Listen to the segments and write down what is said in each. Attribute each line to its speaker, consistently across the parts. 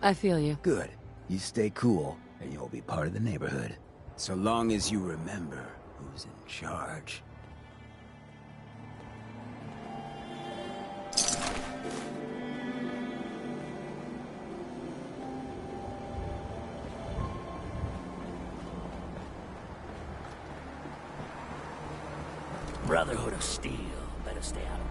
Speaker 1: I feel you.
Speaker 2: Good. You stay cool, and you'll be part of the neighborhood. So long as you remember who's in charge.
Speaker 3: Brotherhood of Steel. Better stay out of it.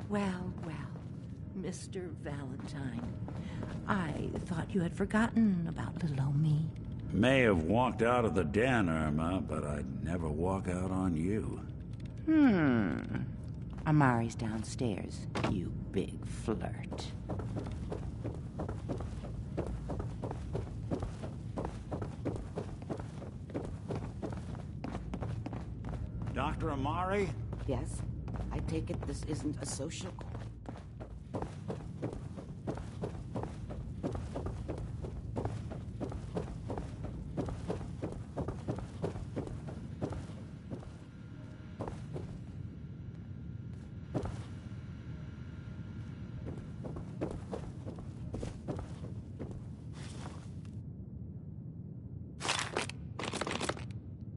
Speaker 4: Well, Mr. Valentine. I thought you had forgotten about little old me.
Speaker 5: May have walked out of the den, Irma, but I'd never walk out on you.
Speaker 4: Amari's downstairs, you big flirt.
Speaker 5: Dr. Amari?
Speaker 6: Yes? I take it this isn't a social call.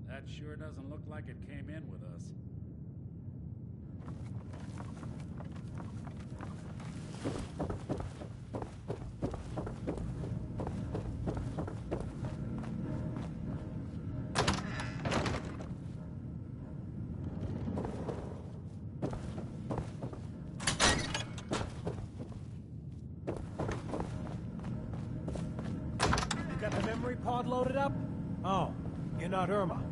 Speaker 5: That sure doesn't look like it came in with us.
Speaker 7: You got the memory pod loaded up? Oh, you're not Irma.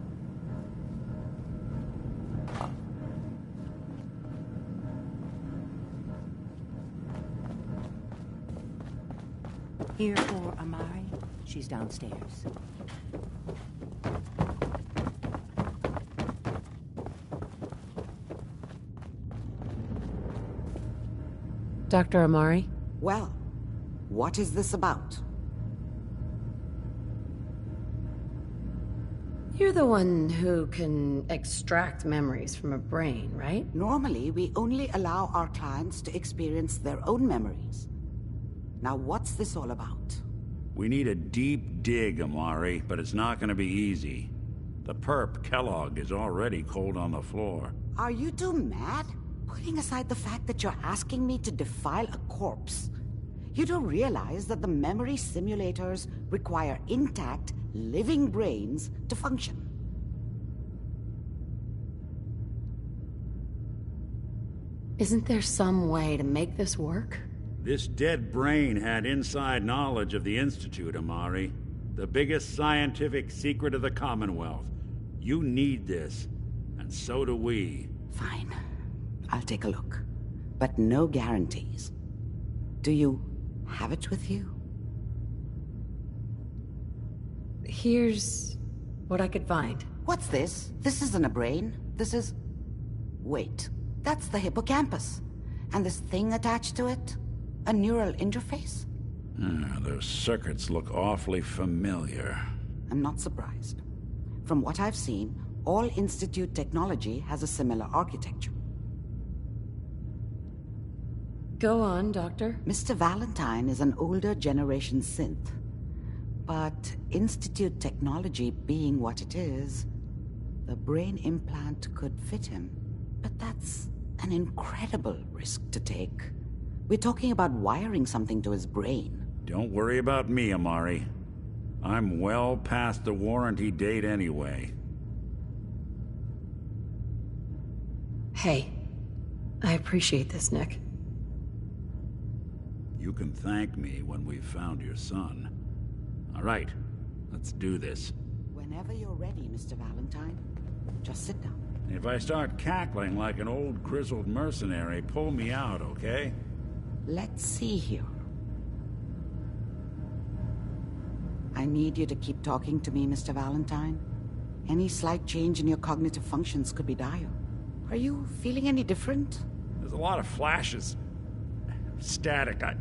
Speaker 4: Here for Amari. She's downstairs.
Speaker 1: Dr. Amari?
Speaker 6: Well, what is this about?
Speaker 1: You're the one who can extract memories from a brain, right?
Speaker 6: Normally, we only allow our clients to experience their own memories. Now, what's this all about?
Speaker 5: We need a deep dig, Amari, but it's not gonna be easy. The perp, Kellogg, is already cold on the floor.
Speaker 6: Are you two mad? Putting aside the fact that you're asking me to defile a corpse, you do realize that the memory simulators require intact, living brains to function.
Speaker 1: Isn't there some way to make this work?
Speaker 5: This dead brain had inside knowledge of the Institute, Amari. The biggest scientific secret of the Commonwealth. You need this, and so do we.
Speaker 6: Fine. I'll take a look. But no guarantees. Do you have it with you?
Speaker 1: Here's what I could find.
Speaker 6: What's this? This isn't a brain. This is... Wait. That's the hippocampus. And this thing attached to it? A neural interface?
Speaker 5: Those circuits look awfully familiar.
Speaker 6: I'm not surprised. From what I've seen, all Institute technology has a similar architecture.
Speaker 1: Go on, Doctor.
Speaker 6: Mr. Valentine is an older generation synth. But Institute technology being what it is, the brain implant could fit him. But that's an incredible risk to take. We're talking about wiring something to his brain.
Speaker 5: Don't worry about me, Amari. I'm well past the warranty date anyway.
Speaker 1: Hey, I appreciate this, Nick.
Speaker 5: You can thank me when we've found your son. All right, let's do this.
Speaker 6: Whenever you're ready, Mr. Valentine. Just sit down.
Speaker 5: If I start cackling like an old grizzled mercenary, pull me out, okay?
Speaker 6: Let's see here. I I need you to keep talking to me, Mr. Valentine. Any slight change in your cognitive functions could be dire. Are you feeling any different?
Speaker 5: There's a lot of flashes. Static. I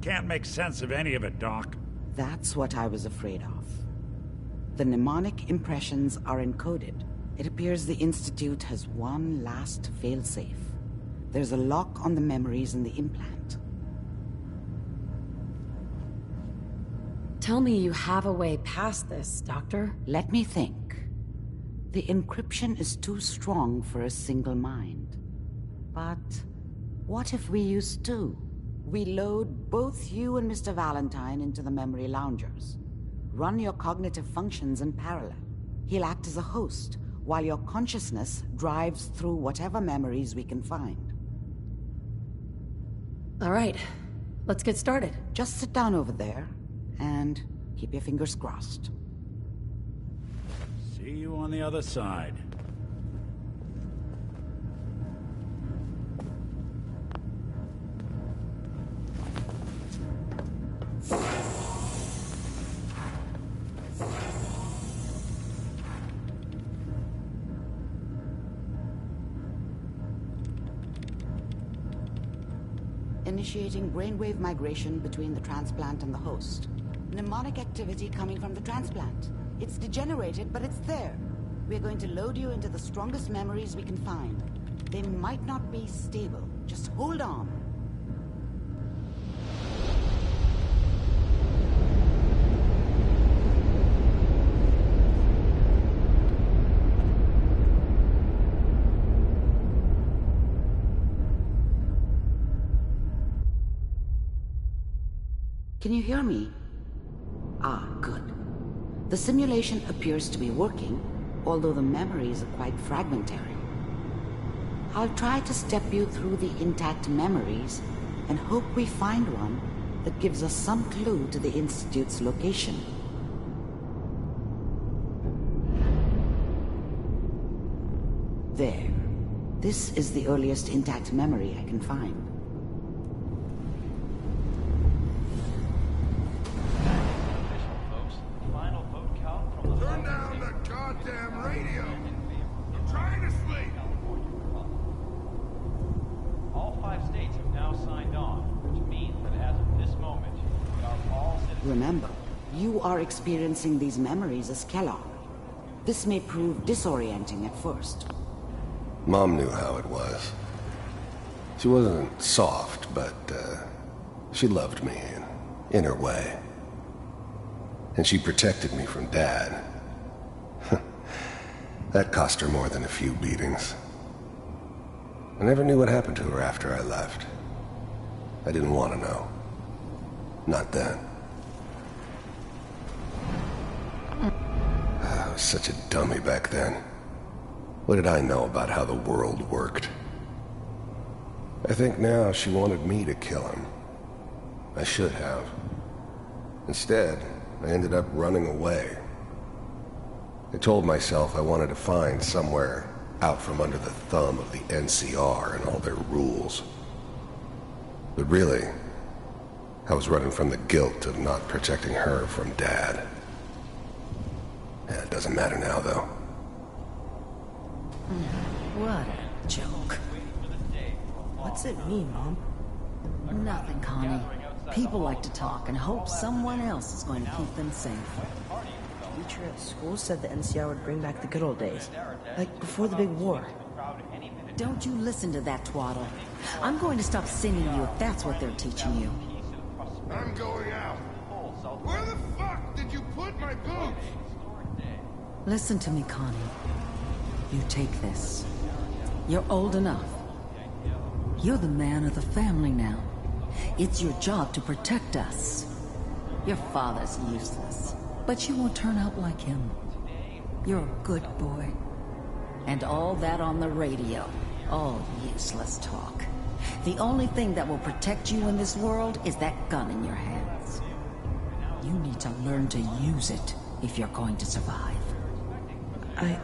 Speaker 5: can't make sense of any of it, Doc.
Speaker 6: That's what I was afraid of. The mnemonic impressions are encoded. It appears the Institute has one last failsafe. There's a lock on the memories in the implant.
Speaker 1: Tell me you have a way past this, Doctor.
Speaker 6: Let me think. The encryption is too strong for a single mind. But what if we use two? We load both you and Mr. Valentine into the memory loungers. Run your cognitive functions in parallel. He'll act as a host, while your consciousness drives through whatever memories we can find.
Speaker 1: All right, let's get started.
Speaker 6: Just sit down over there, and keep your fingers crossed.
Speaker 5: See you on the other side.
Speaker 6: Initiating brainwave migration between the transplant and the host. Mnemonic activity coming from the transplant. It's degenerated, but it's there. We're going to load you into the strongest memories we can find. They might not be stable. Just hold on. Can you hear me? Ah, good. The simulation appears to be working, although the memories are quite fragmentary. I'll try to step you through the intact memories and hope we find one that gives us some clue to the Institute's location. There. This is the earliest intact memory I can find.
Speaker 8: Turn down the goddamn radio! I'm trying to sleep!
Speaker 9: All 5 states have now signed on, which means that as of this moment, we are all citizens.
Speaker 6: Remember, you are experiencing these memories as Kellogg. This may prove disorienting at first.
Speaker 8: Mom knew how it was. She wasn't soft, but, she loved me in her way. And she protected me from Dad. That cost her more than a few beatings. I never knew what happened to her after I left. I didn't want to know. Not then. I was such a dummy back then. What did I know about how the world worked? I think now she wanted me to kill him. I should have. Instead, I ended up running away. I told myself I wanted to find somewhere out from under the thumb of the NCR and all their rules. But really, I was running from the guilt of not protecting her from Dad. It doesn't matter now, though.
Speaker 4: What a joke.
Speaker 10: What's it mean, Mom?
Speaker 4: Nothing, Connie. People like to talk and hope someone else is going to keep them safe.
Speaker 10: The teacher at school said the NCR would bring back the good old days. Like before the big war.
Speaker 4: Don't you listen to that twaddle. I'm going to stop singing you if that's what they're teaching you.
Speaker 8: I'm going out. Where the fuck did you put my boots?
Speaker 4: Listen to me, Connie. You take this. You're old enough. You're the man of the family now. It's your job to protect us. Your father's useless, but you won't turn out like him. You're a good boy. And all that on the radio, all useless talk. The only thing that will protect you in this world is that gun in your hands. You need to learn to use it if you're going to survive.
Speaker 10: I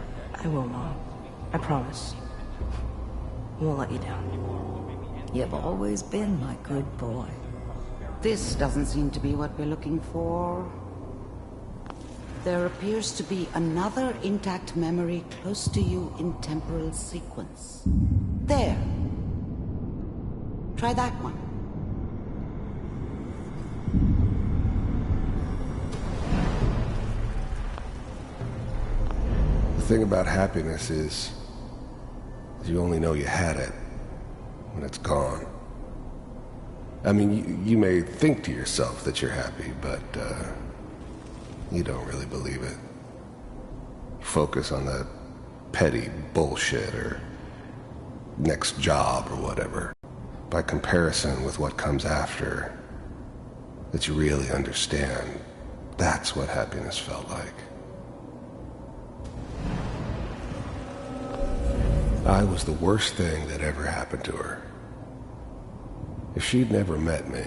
Speaker 10: will, Mom. I promise. I won't let you down.
Speaker 4: You've always been my good boy.
Speaker 6: This doesn't seem to be what we're looking for. There appears to be another intact memory close to you in temporal sequence. There. Try that one.
Speaker 8: The thing about happiness is you only know you had it when it's gone. I mean, you may think to yourself that you're happy, but you don't really believe it. You focus on that petty bullshit or next job or whatever. By comparison with what comes after, that you really understand, that's what happiness felt like. I was the worst thing that ever happened to her. If she'd never met me,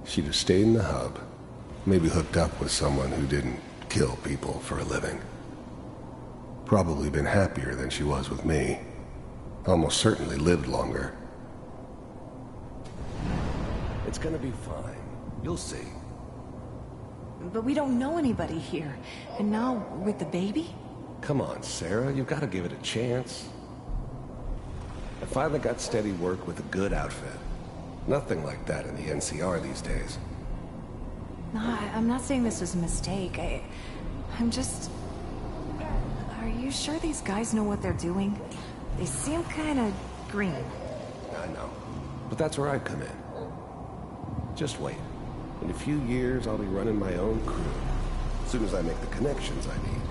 Speaker 8: she'd have stayed in the hub, maybe hooked up with someone who didn't kill people for a living. Probably been happier than she was with me. Almost certainly lived longer. It's gonna be fine. You'll see.
Speaker 11: But we don't know anybody here. And now, with the baby?
Speaker 8: Come on, Sarah, you've got to give it a chance. I finally got steady work with a good outfit. Nothing like that in the NCR these days.
Speaker 11: No, I'm not saying this was a mistake. I'm just... Are you sure these guys know what they're doing? They seem kind of green.
Speaker 8: I know. But that's where I come in. Just wait. In a few years, I'll be running my own crew. As soon as I make the connections I need.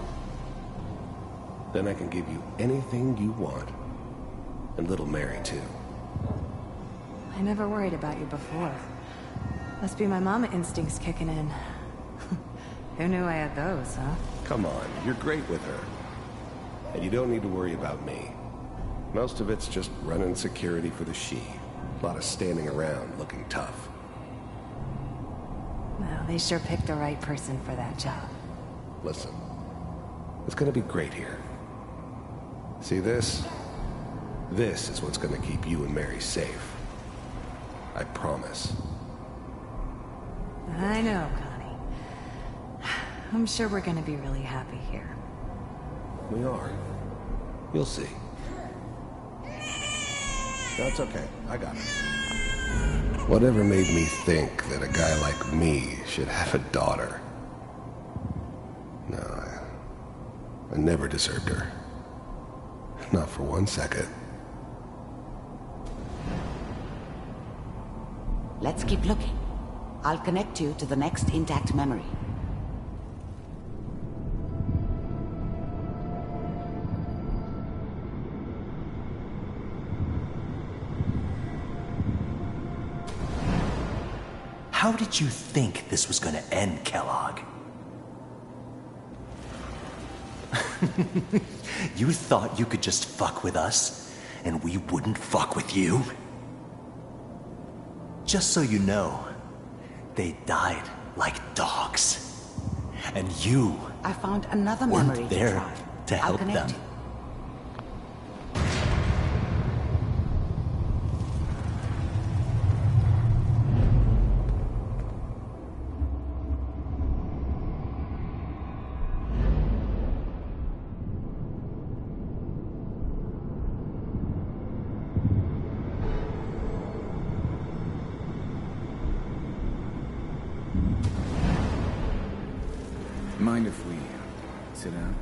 Speaker 8: Then I can give you anything you want. And little Mary, too.
Speaker 11: I never worried about you before. Must be my mama instincts kicking in. Who knew I had those, huh?
Speaker 8: Come on, you're great with her. And you don't need to worry about me. Most of it's just running security for the she. A lot of standing around looking tough.
Speaker 11: Well, they sure picked the right person for that job.
Speaker 8: Listen, it's gonna be great here. See this? This is what's gonna keep you and Mary safe. I promise.
Speaker 11: I know, Connie. I'm sure we're gonna be really happy here.
Speaker 8: We are. You'll see. That's okay. I got it. Whatever made me think that a guy like me should have a daughter? No, I never deserved her. Not for 1 second.
Speaker 6: Let's keep looking. I'll connect you to the next intact memory.
Speaker 3: How did you think this was gonna end, Kellogg? You thought you could just fuck with us, and we wouldn't fuck with you? Just so you know, they died like dogs. And you
Speaker 6: I found another memory
Speaker 3: weren't there to
Speaker 6: I'll
Speaker 3: help
Speaker 6: connect
Speaker 3: them.
Speaker 6: you.
Speaker 2: Mind if we sit down?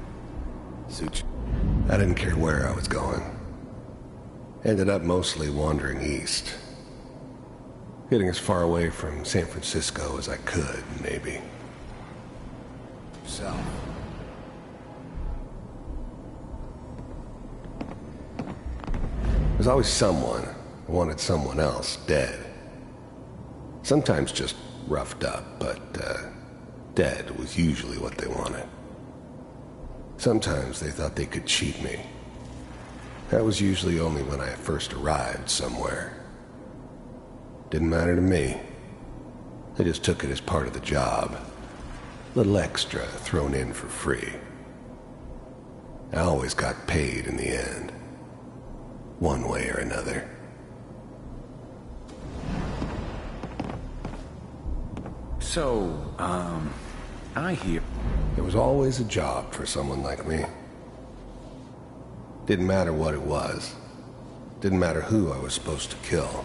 Speaker 8: Such. I didn't care where I was going. Ended up mostly wandering east. Getting as far away from San Francisco as I could, maybe.
Speaker 2: So,
Speaker 8: There's always someone who wanted someone else dead. Sometimes just roughed up, but dead was usually what they wanted. Sometimes they thought they could cheat me. That was usually only when I first arrived somewhere. Didn't matter to me. I just took it as part of the job. Little extra thrown in for free. I always got paid in the end. One way or another.
Speaker 2: so, I hear
Speaker 8: There was always a job for someone like me. Didn't matter what it was. Didn't matter who I was supposed to kill.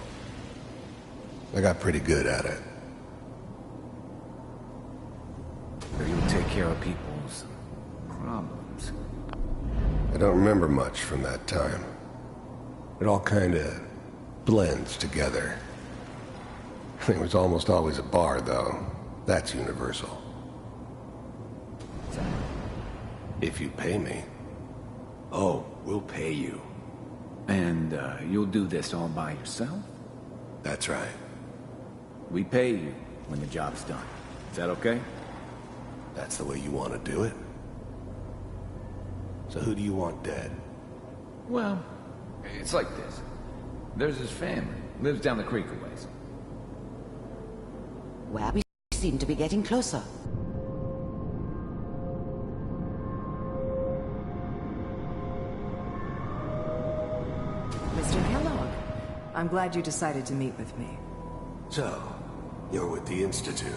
Speaker 8: I got pretty good at it.
Speaker 2: You take care of people's problems.
Speaker 8: I don't remember much from that time. It all kinda blends together. There was almost always a bar, though. That's universal. If you pay me.
Speaker 2: Oh, we'll pay you. And you'll do this all by yourself?
Speaker 8: That's right.
Speaker 2: We pay you when the job's done. Is that okay?
Speaker 8: That's the way you want to do it? So who do you want dead?
Speaker 2: Well, it's like this. There's his family. Lives down the creek a ways.
Speaker 6: Well, we seem to be getting closer.
Speaker 4: Mr. Kellogg, I'm glad you decided to meet with me.
Speaker 8: So, you're with the Institute.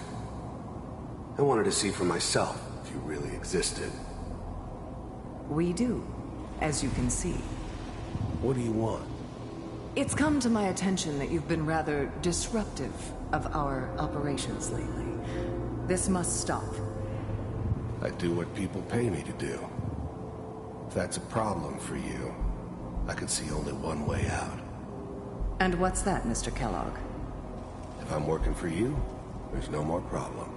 Speaker 8: I wanted to see for myself if you really existed.
Speaker 4: We do, as you can see.
Speaker 8: What do you want?
Speaker 4: It's come to my attention that you've been rather disruptive of our operations lately. This must stop.
Speaker 8: I do what people pay me to do. If that's a problem for you, I could see only one way out.
Speaker 4: And what's that, Mr. Kellogg?
Speaker 8: If I'm working for you, there's no more problem.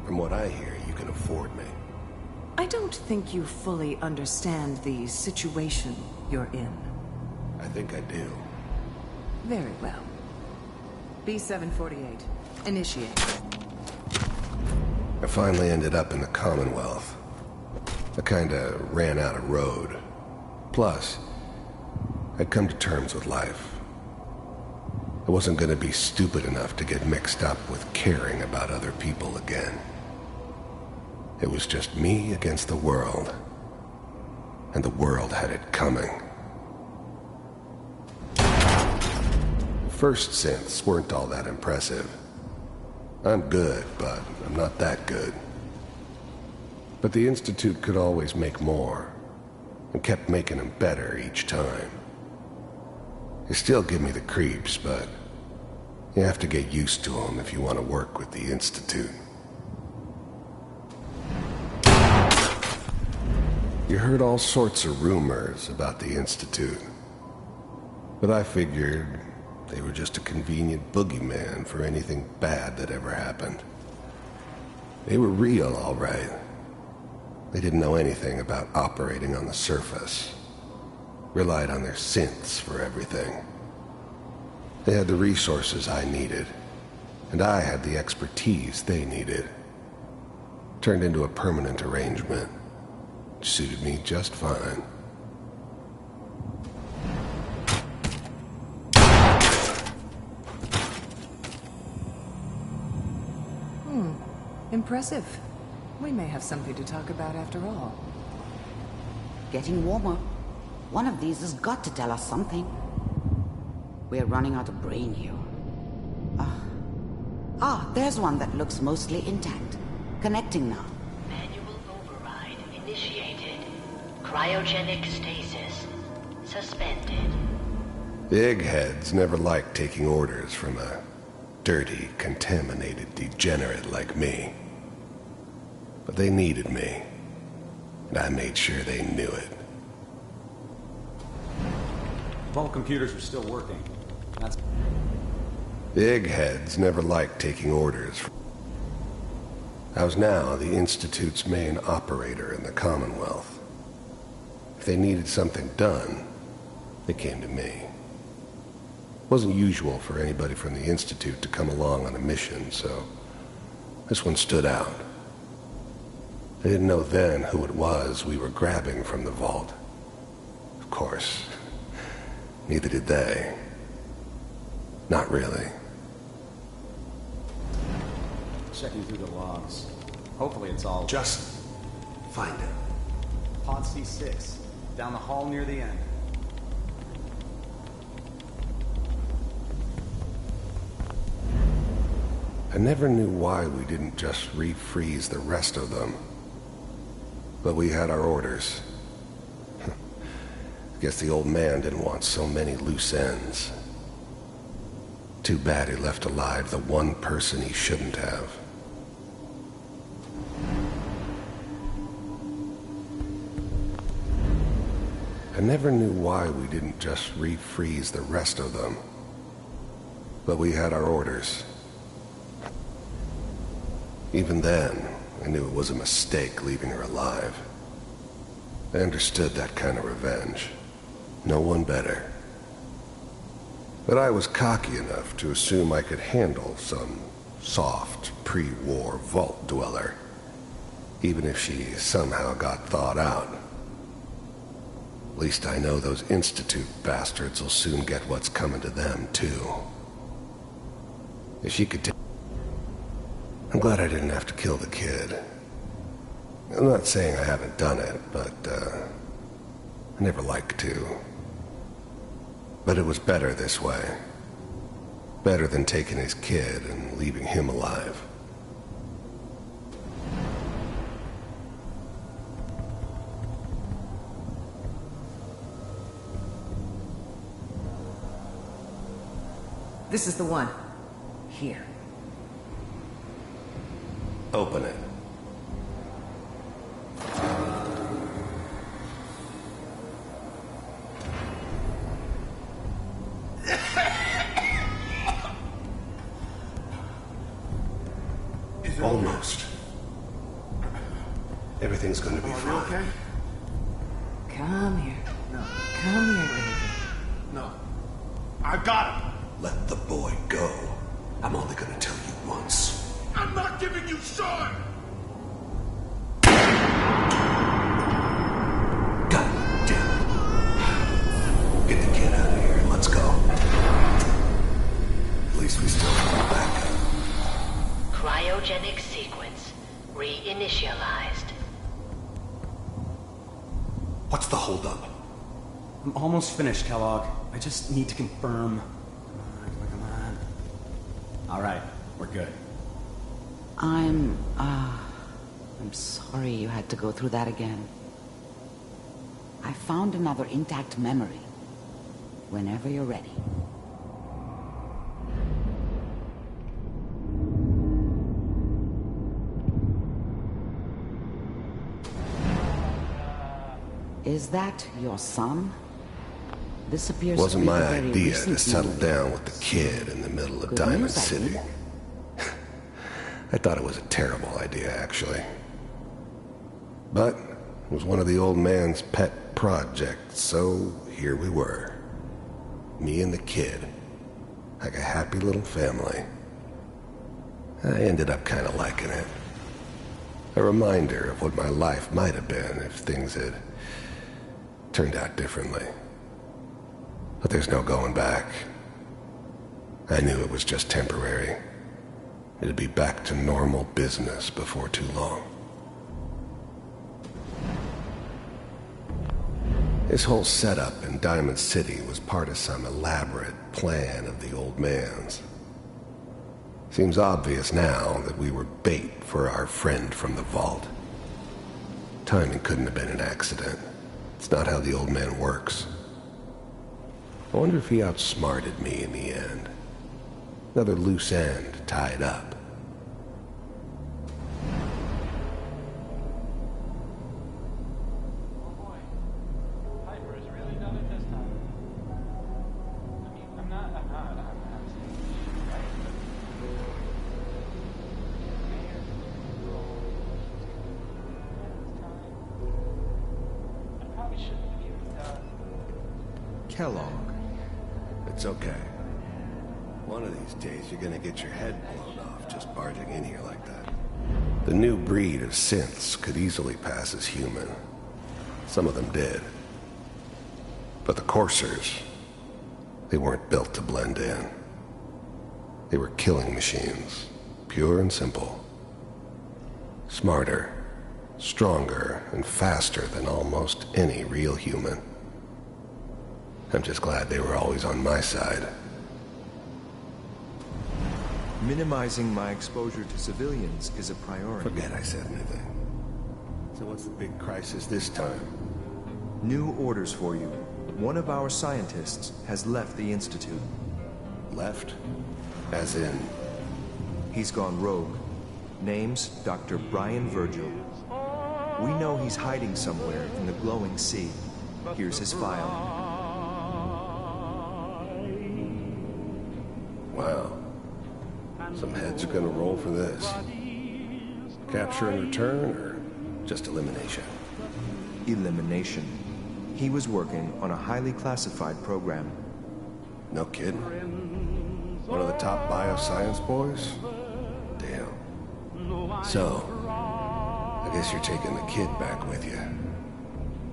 Speaker 8: From what I hear, you can afford me.
Speaker 4: I don't think you fully understand the situation you're in.
Speaker 8: I think I do.
Speaker 4: Very well. B-748, initiate.
Speaker 8: I finally ended up in the Commonwealth. I kinda ran out of road. Plus, I'd come to terms with life. I wasn't gonna be stupid enough to get mixed up with caring about other people again. It was just me against the world. And the world had it coming. First synths weren't all that impressive. I'm good, but I'm not that good. But the Institute could always make more, and kept making them better each time. They still give me the creeps, but you have to get used to them if you want to work with the Institute. You heard all sorts of rumors about the Institute, but I figured they were just a convenient boogeyman for anything bad that ever happened. They were real, all right. They didn't know anything about operating on the surface. Relied on their synths for everything. They had the resources I needed, and I had the expertise they needed. Turned into a permanent arrangement. Suited me just fine.
Speaker 4: Impressive. We may have something to talk about after all.
Speaker 6: Getting warmer. One of these has got to tell us something. We're running out of brain here. There's one that looks mostly intact. Connecting now.
Speaker 12: Manual override initiated. Cryogenic stasis suspended.
Speaker 8: The eggheads never liked taking orders from a dirty, contaminated degenerate like me. But they needed me, and I made sure they knew it.
Speaker 13: If all computers were still working, that's...
Speaker 8: The eggheads never liked taking orders. I was now the Institute's main operator in the Commonwealth. If they needed something done, they came to me. It wasn't usual for anybody from the Institute to come along on a mission, so this one stood out. I didn't know then who it was we were grabbing from the vault. Of course, neither did they. Not really.
Speaker 13: Checking through the logs. Hopefully it's all...
Speaker 8: Just find it.
Speaker 13: Pod C6, down the hall near the end.
Speaker 8: I never knew why we didn't just refreeze the rest of them. But we had our orders. Guess the old man didn't want so many loose ends. Too bad he left alive the one person he shouldn't have. I never knew why we didn't just refreeze the rest of them. But we had our orders. Even then, I knew it was a mistake leaving her alive. I understood that kind of revenge. No one better. But I was cocky enough to assume I could handle some soft, pre-war vault dweller, even if she somehow got thawed out. At least I know those Institute bastards will soon get what's coming to them, too. If she could take... I'm glad I didn't have to kill the kid. I'm not saying I haven't done it, but, I never liked to. But it was better this way. Better than taking his kid and leaving him alive.
Speaker 14: This is the one. Here.
Speaker 8: Open it. Almost. Everything's going to be fine.
Speaker 13: Okay?
Speaker 11: Come here.
Speaker 13: No.
Speaker 11: Come here, baby.
Speaker 13: No. I've got him.
Speaker 8: Let the boy go. I'm only going to tell you once.
Speaker 13: I'm not giving you Sean!
Speaker 8: God damn it. Get the kid out of here and let's go. At least we still have a backup.
Speaker 12: Cryogenic sequence reinitialized.
Speaker 3: What's the holdup?
Speaker 13: I'm almost finished, Kellogg. I just need to confirm. Come on. All right, we're good.
Speaker 6: I'm sorry you had to go through that again. I found another intact memory. Whenever you're ready. Is that your son? This appears to
Speaker 8: Wasn't
Speaker 6: be
Speaker 8: my
Speaker 6: a very
Speaker 8: idea
Speaker 6: recent
Speaker 8: to settle
Speaker 6: memory.
Speaker 8: down with the kid in the middle of
Speaker 6: Good
Speaker 8: Diamond
Speaker 6: news, I
Speaker 8: City.
Speaker 6: think.
Speaker 8: I thought it was a terrible idea, actually. But it was one of the old man's pet projects, so here we were. Me and the kid. Like a happy little family. I ended up kind of liking it. A reminder of what my life might have been if things had turned out differently. But there's no going back. I knew it was just temporary. It'd be back to normal business before too long. This whole setup in Diamond City was part of some elaborate plan of the old man's. Seems obvious now that we were bait for our friend from the vault. Timing couldn't have been an accident. It's not how the old man works. I wonder if he outsmarted me in the end. Another loose end tied up.
Speaker 9: Oh boy. Piper has really done it this time. I mean, I'm not saying she's right, but I probably shouldn't have even done.
Speaker 8: Kellogg. It's okay. One of these days you're gonna get your head blown off just barging in here like that. The new breed of synths could easily pass as human. Some of them did. But the coursers, they weren't built to blend in. They were killing machines, pure and simple. Smarter, stronger, and faster than almost any real human. I'm just glad they were always on my side.
Speaker 15: Minimizing my exposure to civilians is a priority.
Speaker 8: Forget I said anything. So what's the big crisis this time?
Speaker 15: New orders for you. One of our scientists has left the Institute.
Speaker 8: Left? As in?
Speaker 15: He's gone rogue. Name's Dr. Brian Virgil. We know he's hiding somewhere in the glowing sea. Here's his file.
Speaker 8: Wow. Some heads are gonna roll for this. Capture and return, or just elimination?
Speaker 15: Elimination. He was working on a highly classified program.
Speaker 8: No kidding. One of the top bioscience boys? Damn. So, I guess you're taking the kid back with you.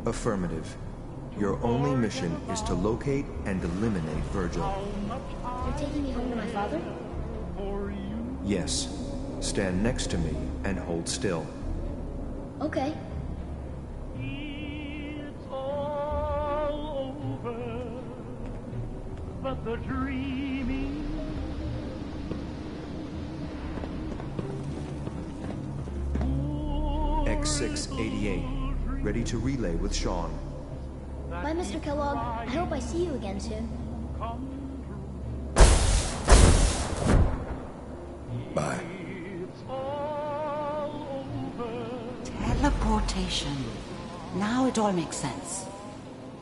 Speaker 15: Affirmative. Your only mission is to locate and eliminate Virgil.
Speaker 16: You're taking me home to my father?
Speaker 15: Yes. Stand next to me and hold still.
Speaker 16: Okay.
Speaker 17: But the dreaming
Speaker 15: X688, ready to relay with Sean.
Speaker 16: Bye, Mr. Kellogg. I hope I see you again soon.
Speaker 8: Bye.
Speaker 6: Teleportation. Now it all makes sense.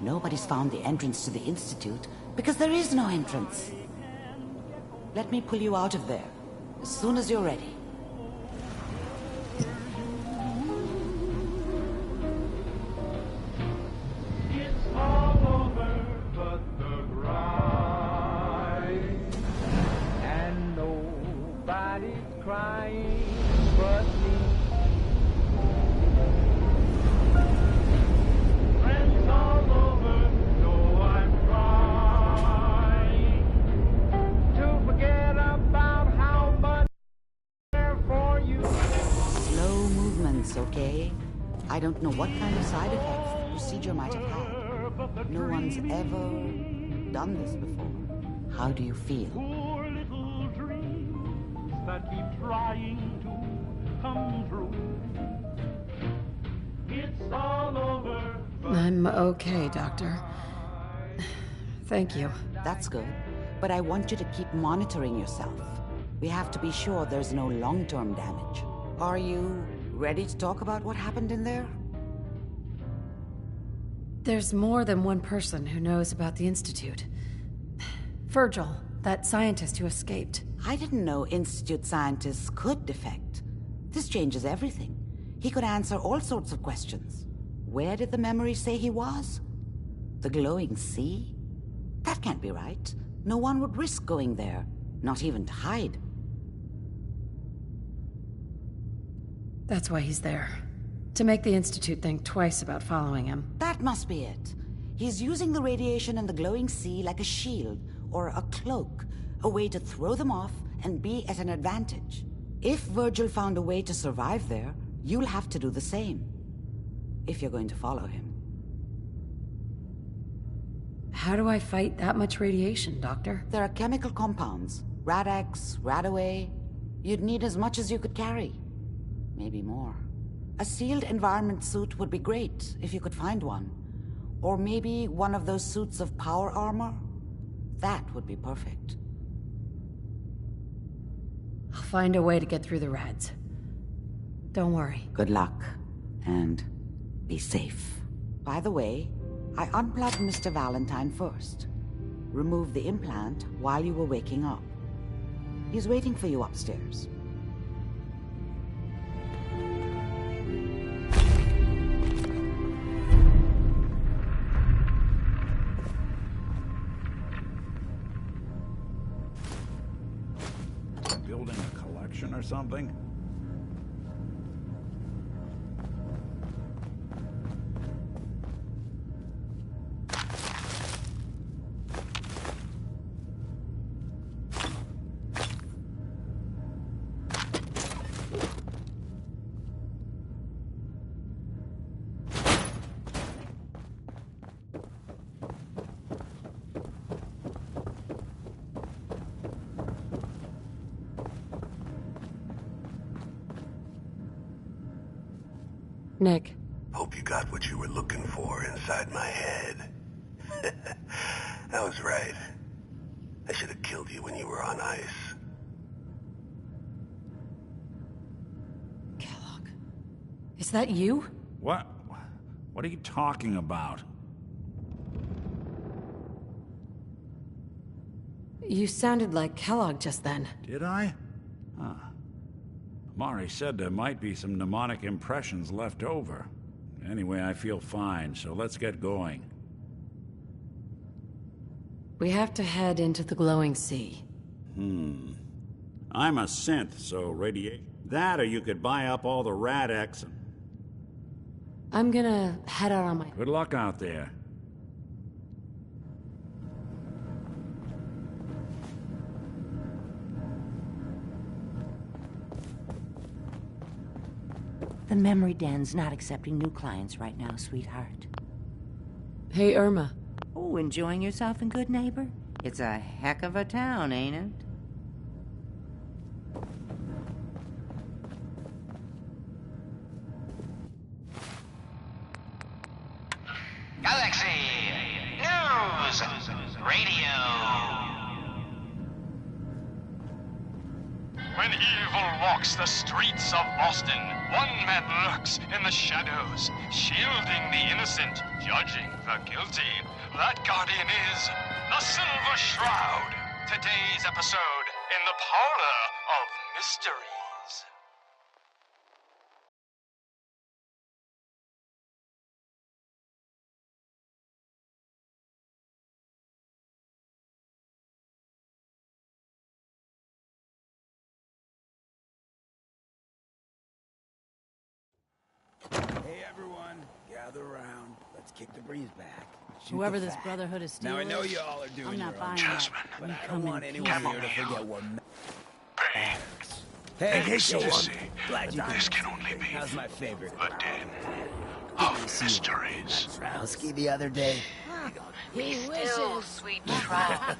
Speaker 6: Nobody's found the entrance to the Institute because there is no entrance. Let me pull you out of there as soon as you're ready.
Speaker 17: it's all over but the grind. And nobody's crying but me. Friends all over know I'm trying to forget about how much I care for you.
Speaker 6: Slow movements, okay? I don't know what kind of side effects the procedure might have had. No one's ever done this before. How do you feel?
Speaker 17: Poor little dreams that keep trying to come true. It's all over.
Speaker 1: I'm okay, Doctor. Thank you.
Speaker 6: That's good. But I want you to keep monitoring yourself. We have to be sure there's no long-term damage. Are you ready to talk about what happened in there?
Speaker 1: There's more than one person who knows about the Institute. Virgil, that scientist who escaped.
Speaker 6: I didn't know Institute scientists could defect. This changes everything. He could answer all sorts of questions. Where did the memory say he was? The glowing sea? That can't be right. No one would risk going there, not even to hide.
Speaker 1: That's why he's there. To make the Institute think twice about following him.
Speaker 6: That must be it. He's using the radiation and the glowing sea like a shield or a cloak, a way to throw them off and be at an advantage. If Virgil found a way to survive there, you'll have to do the same. If you're going to follow him.
Speaker 1: How do I fight that much radiation, Doctor?
Speaker 6: There are chemical compounds. Rad-X, Radaway. You'd need as much as you could carry. Maybe more. A sealed environment suit would be great if you could find one. Or maybe one of those suits of power armor. That would be perfect.
Speaker 1: I'll find a way to get through the rads. Don't worry.
Speaker 6: Good luck. And be safe. By the way, I unplugged Mr. Valentine first. Removed the implant while you were waking up. He's waiting for you upstairs.
Speaker 5: Building a collection or something?
Speaker 1: Nick.
Speaker 8: Hope you got what you were looking for inside my head. I was right. I should have killed you when you were on ice.
Speaker 1: Kellogg. Is that you?
Speaker 5: What? What are you talking about?
Speaker 1: You sounded like Kellogg just then.
Speaker 5: Did I? Huh. Mari said there might be some mnemonic impressions left over. Anyway, I feel fine, so let's get going.
Speaker 1: We have to head into the glowing sea.
Speaker 5: I'm a synth, so radiation. That or you could buy up all the Rad-X and...
Speaker 1: I'm gonna head out on my...
Speaker 5: Good luck out there.
Speaker 18: The memory den's not accepting new clients right now, sweetheart.
Speaker 1: Hey, Irma.
Speaker 18: Oh, enjoying yourself in Good Neighbor? It's a heck of a town, ain't it?
Speaker 19: Galaxy News Radio.
Speaker 20: When evil walks the streets of Boston, one man lurks in the shadows, shielding the innocent, judging the guilty. That guardian is the Silver Shroud. Today's episode in the Parlor of Mysteries.
Speaker 2: Hey everyone, gather around. Let's kick the breeze back. Shoot
Speaker 4: Whoever
Speaker 2: the
Speaker 4: this
Speaker 2: fat.
Speaker 4: Brotherhood of Steel
Speaker 2: Now I know
Speaker 4: is,
Speaker 2: y'all are doing
Speaker 4: I'm not
Speaker 2: your own
Speaker 4: buying
Speaker 2: judgment,
Speaker 4: that.
Speaker 2: but
Speaker 4: You
Speaker 2: I
Speaker 4: come
Speaker 2: don't want
Speaker 4: in
Speaker 2: anyone
Speaker 4: peace.
Speaker 2: here to forget what matters.
Speaker 20: Hey,
Speaker 2: Hey,
Speaker 20: so
Speaker 2: glad you
Speaker 20: this can only be
Speaker 2: How's my favorite?
Speaker 20: the den of mysteries.
Speaker 2: Rowski the other day.
Speaker 12: Be still, sweet Shroud.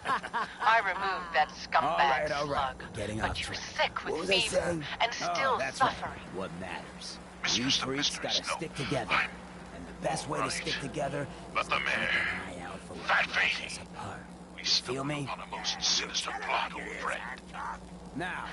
Speaker 12: I removed that scumbag slug,
Speaker 2: Getting
Speaker 12: but
Speaker 2: off
Speaker 12: you're
Speaker 2: track.
Speaker 12: sick
Speaker 2: What
Speaker 12: with
Speaker 2: was I
Speaker 12: fever
Speaker 2: saying?
Speaker 12: and
Speaker 2: Oh,
Speaker 12: still
Speaker 2: that's
Speaker 12: suffering.
Speaker 2: right. What matters? You freaks gotta stick together. And the best way to stick together
Speaker 20: But the mayor,
Speaker 2: is eye out for
Speaker 20: Fat
Speaker 2: what drives
Speaker 20: Fady,
Speaker 2: us apart.
Speaker 20: we stumbled on a most sinister plot, old friend.
Speaker 2: Now,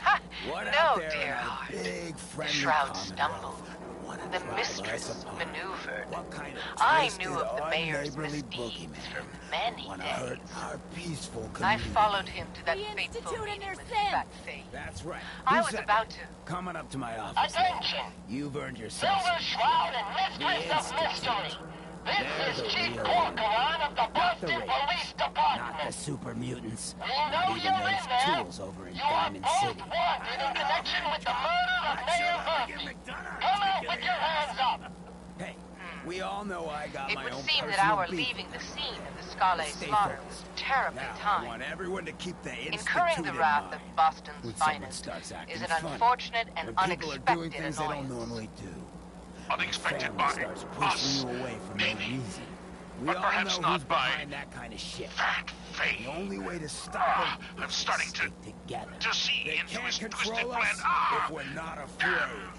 Speaker 2: what
Speaker 12: No,
Speaker 2: out there
Speaker 12: dear
Speaker 2: in our
Speaker 12: heart.
Speaker 2: big
Speaker 12: The
Speaker 2: friendly
Speaker 12: Shroud
Speaker 2: Commonwealth
Speaker 12: stumbled.
Speaker 2: wanna
Speaker 12: The
Speaker 2: drive
Speaker 12: mistress
Speaker 2: us apart?
Speaker 12: maneuvered.
Speaker 2: What kind of
Speaker 12: I
Speaker 2: twisted,
Speaker 12: knew of the mayor's
Speaker 2: unneighborly
Speaker 12: misdeeds
Speaker 2: boogeyman
Speaker 12: for many
Speaker 2: wanna
Speaker 12: days.
Speaker 2: hurt our peaceful
Speaker 12: I
Speaker 2: community?
Speaker 12: followed him to that fateful meeting with Fat Fate.
Speaker 2: That's right.
Speaker 12: I
Speaker 2: Who
Speaker 12: was
Speaker 2: said
Speaker 12: about
Speaker 2: that?
Speaker 12: to.
Speaker 2: Coming up to my office.
Speaker 19: Attention!
Speaker 2: You've earned yourself.
Speaker 19: Silver Shroud and Mistress of Mystery. This is Chief Corcoran of the Boston Police Department.
Speaker 2: Not the super mutants.
Speaker 19: We
Speaker 2: Not
Speaker 19: know
Speaker 2: even
Speaker 19: you're
Speaker 2: those
Speaker 19: in there.
Speaker 2: tools over in
Speaker 19: You are
Speaker 2: Diamond
Speaker 19: both
Speaker 2: City.
Speaker 19: wanted in connection with the murder of Mayor Murphy. Come out with your hands up.
Speaker 2: Hey, we all know I got
Speaker 12: It
Speaker 2: my
Speaker 12: would
Speaker 2: own
Speaker 12: seem that
Speaker 2: personal
Speaker 12: our
Speaker 2: beef.
Speaker 12: leaving the scene of the Scala
Speaker 2: Stay
Speaker 12: slaughter
Speaker 2: focused.
Speaker 12: was terribly
Speaker 2: Now, I
Speaker 12: timed.
Speaker 2: want everyone to keep the institute
Speaker 12: Incurring the
Speaker 2: in
Speaker 12: wrath
Speaker 2: mind.
Speaker 12: of Boston's
Speaker 2: When someone
Speaker 12: finest
Speaker 2: starts acting
Speaker 12: is an
Speaker 2: funny,
Speaker 12: unfortunate and
Speaker 2: when people are doing
Speaker 12: unexpected
Speaker 2: things they don't
Speaker 12: annoyance.
Speaker 2: normally do.
Speaker 20: Unexpected
Speaker 2: Family
Speaker 20: by
Speaker 2: starts
Speaker 20: us,
Speaker 2: pushing you away for no
Speaker 20: maybe.
Speaker 2: reason. We
Speaker 20: But
Speaker 2: all
Speaker 20: perhaps
Speaker 2: know
Speaker 20: not
Speaker 2: who's
Speaker 20: by
Speaker 2: behind that kind of shit.
Speaker 20: Fat Fade.
Speaker 2: The only way to stop him
Speaker 20: I'm starting to
Speaker 2: together.
Speaker 20: see
Speaker 2: They
Speaker 20: into
Speaker 2: can't
Speaker 20: his twisted
Speaker 2: control
Speaker 20: plan.
Speaker 2: us if we're not afraid.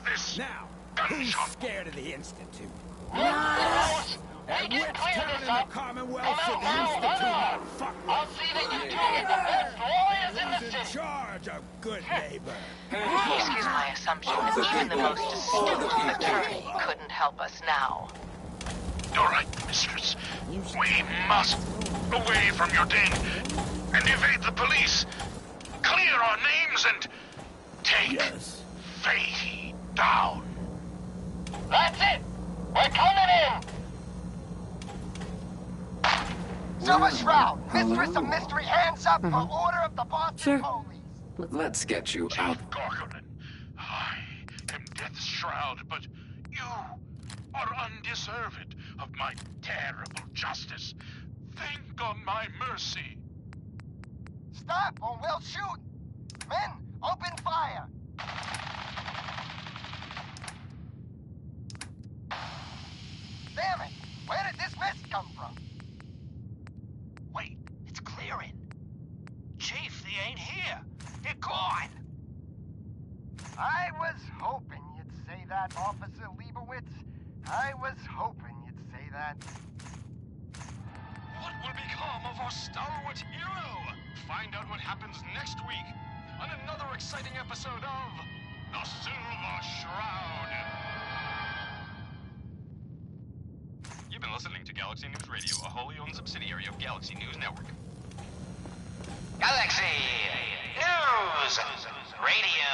Speaker 20: This
Speaker 2: Now, who's scared of the Institute?
Speaker 19: Yes!
Speaker 2: And which town in the Commonwealth should the
Speaker 19: now,
Speaker 2: Institute
Speaker 19: now.
Speaker 2: not fuck with?
Speaker 19: I'll see that you do it the best lawyers in the
Speaker 2: Who's in charge of good neighbor?
Speaker 12: Excuse my assumption that even the most astute attorney couldn't help us now.
Speaker 20: All right, mistress. We must away from your den and evade the police. Clear our names and take Fady down.
Speaker 19: That's it! We're coming in! Silver Shroud, Mistress of Mystery, hands up for order of the Boston Police.
Speaker 21: Let's get you out.
Speaker 20: Corcoran, I am Death's Shroud, but you are undeserved of my terrible justice. Think on my mercy.
Speaker 19: Stop or we'll shoot! Men, open fire! Damn it! Where did this mist come from?
Speaker 22: Wait, it's clearing. Chief, they ain't here. They're gone.
Speaker 19: I was hoping you'd say that, Officer Leibowitz.
Speaker 7: I was hoping you'd say that.
Speaker 20: What will become of our stalwart hero? Find out what happens next week on another exciting episode of The Silver Shroud. You've been listening to Galaxy News Radio, a wholly owned subsidiary of Galaxy News Network.
Speaker 19: Galaxy News Radio.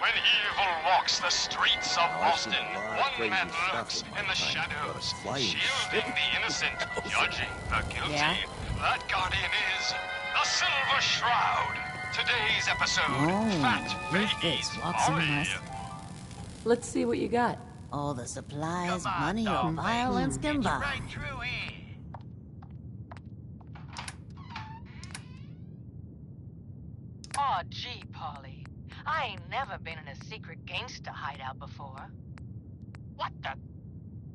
Speaker 20: When evil walks the streets of Austin, one man lurks in the shadows, shielding the innocent, judging the guilty.
Speaker 4: Yeah?
Speaker 20: That guardian is the Silver Shroud. Today's episode, Fat Baby's Molly.
Speaker 4: Let's see what you got.
Speaker 21: All the supplies, money, or violence can buy.
Speaker 19: Right through here.
Speaker 12: Aw, gee, Polly. I ain't never been in a secret gangsta hideout before.
Speaker 19: What the?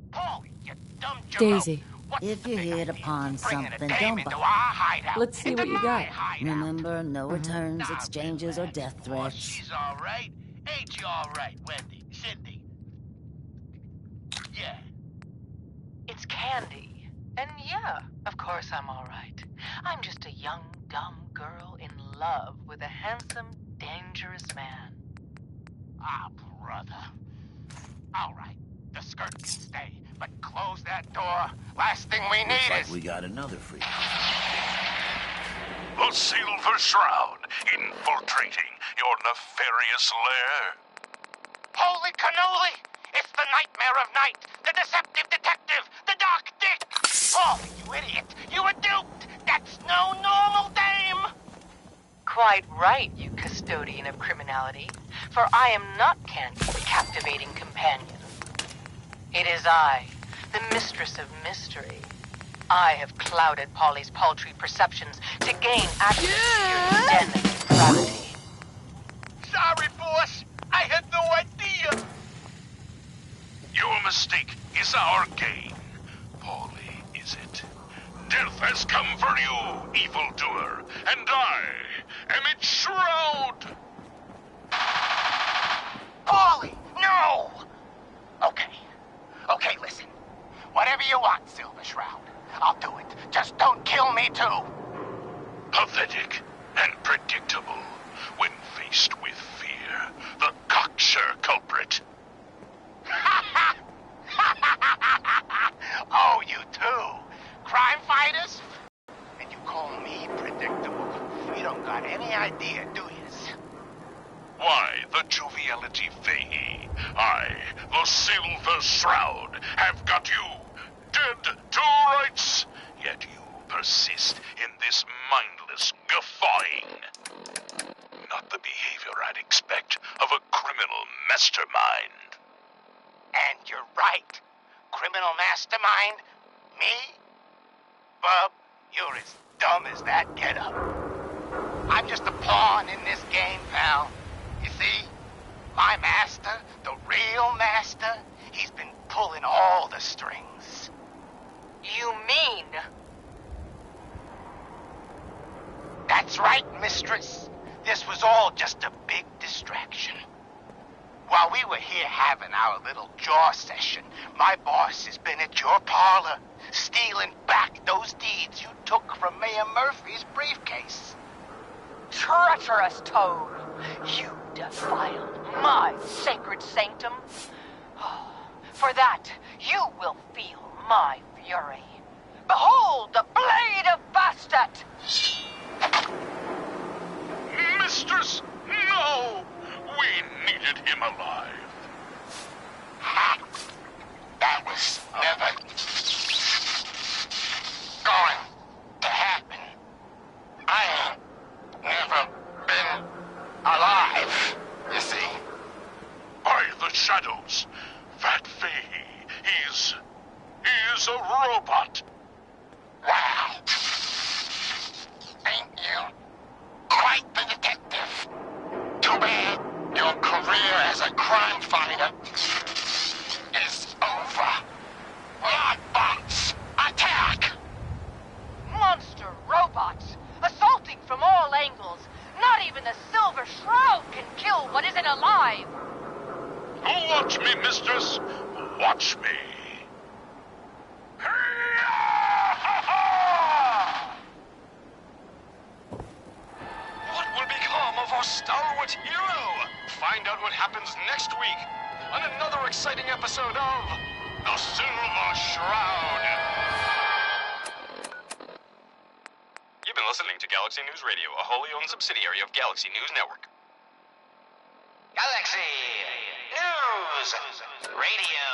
Speaker 19: Polly, you dumb jerk.
Speaker 4: Daisy.
Speaker 21: If you're here to pawn something, don't buy.
Speaker 4: Let's see what you got.
Speaker 21: Remember, no returns, exchanges, or death
Speaker 19: Oh,
Speaker 21: threats.
Speaker 19: she's all right. Ain't you all right, Wendy? Cindy? Yeah.
Speaker 12: It's Candy. And yeah, of course I'm all right. I'm just a young, dumb girl in love with a handsome, dangerous man.
Speaker 19: Ah, brother. All right, the skirt can stay, but close that door. Last thing we need
Speaker 2: Looks
Speaker 19: is...
Speaker 2: like we got another freak.
Speaker 20: The Silver Shroud, infiltrating your nefarious lair.
Speaker 19: Holy cannoli! It's the nightmare of night, the deceptive detective, the dark dick! Oh, you idiot! You were duped! That's no normal dame!
Speaker 12: Quite right, you custodian of criminality. For I am not Candy's captivating companion. It is I, the mistress of mystery. I have clouded Polly's paltry perceptions to gain access to your den of depravity.
Speaker 19: Sorry, boss. I had no idea.
Speaker 20: Your mistake is our gain. Polly, is it? Death has come for you, evildoer, and I am its shroud.
Speaker 19: Polly, no! Okay, listen. Whatever you want, Silver Shroud. I'll do it. Just don't kill me, too.
Speaker 20: Pathetic and predictable when faced with fear. The cocksure culprit.
Speaker 19: Oh, you too? Crime fighters? And you call me predictable? You don't got any idea, do you?
Speaker 20: Why, the joviality Fahey. I, the Silver Shroud, have got you dead to rights. Yet you persist in this mindless guffawing. Not the behavior I'd expect of a criminal mastermind.
Speaker 19: And you're right. Criminal mastermind? Me? Bub, you're as dumb as that getup. I'm just a pawn in this game, pal. You see, my master, the real master, he's been pulling all the strings.
Speaker 12: You mean?
Speaker 19: That's right, mistress. This was all just a big distraction. While we were here having our little jaw session, my boss has been at your parlor, stealing back those deeds you took from Mayor Murphy's briefcase.
Speaker 12: Treacherous toad! You defiled my sacred sanctum. For that, you will feel my fury. Behold the blade of Bastet!
Speaker 20: Mistress, no! We needed him alive.
Speaker 19: Ha! That was never going to happen. I ain't never been alive, you see.
Speaker 20: By the shadows, Fat Fahey, he's a robot.
Speaker 19: Wow. Ain't you quite the detective? Too bad your career as a crime fighter is over. Robots, attack!
Speaker 12: Monster robots, assaulting from all angles. Not even the Silver Shroud can kill what isn't alive.
Speaker 20: To the Watch me, mistress. Watch me. What will become of our stalwart hero? Find out what happens next week on another exciting episode of The Silver Shroud. You've been listening to Galaxy News Radio, a wholly owned subsidiary of Galaxy News Network.
Speaker 19: Galaxy News Radio.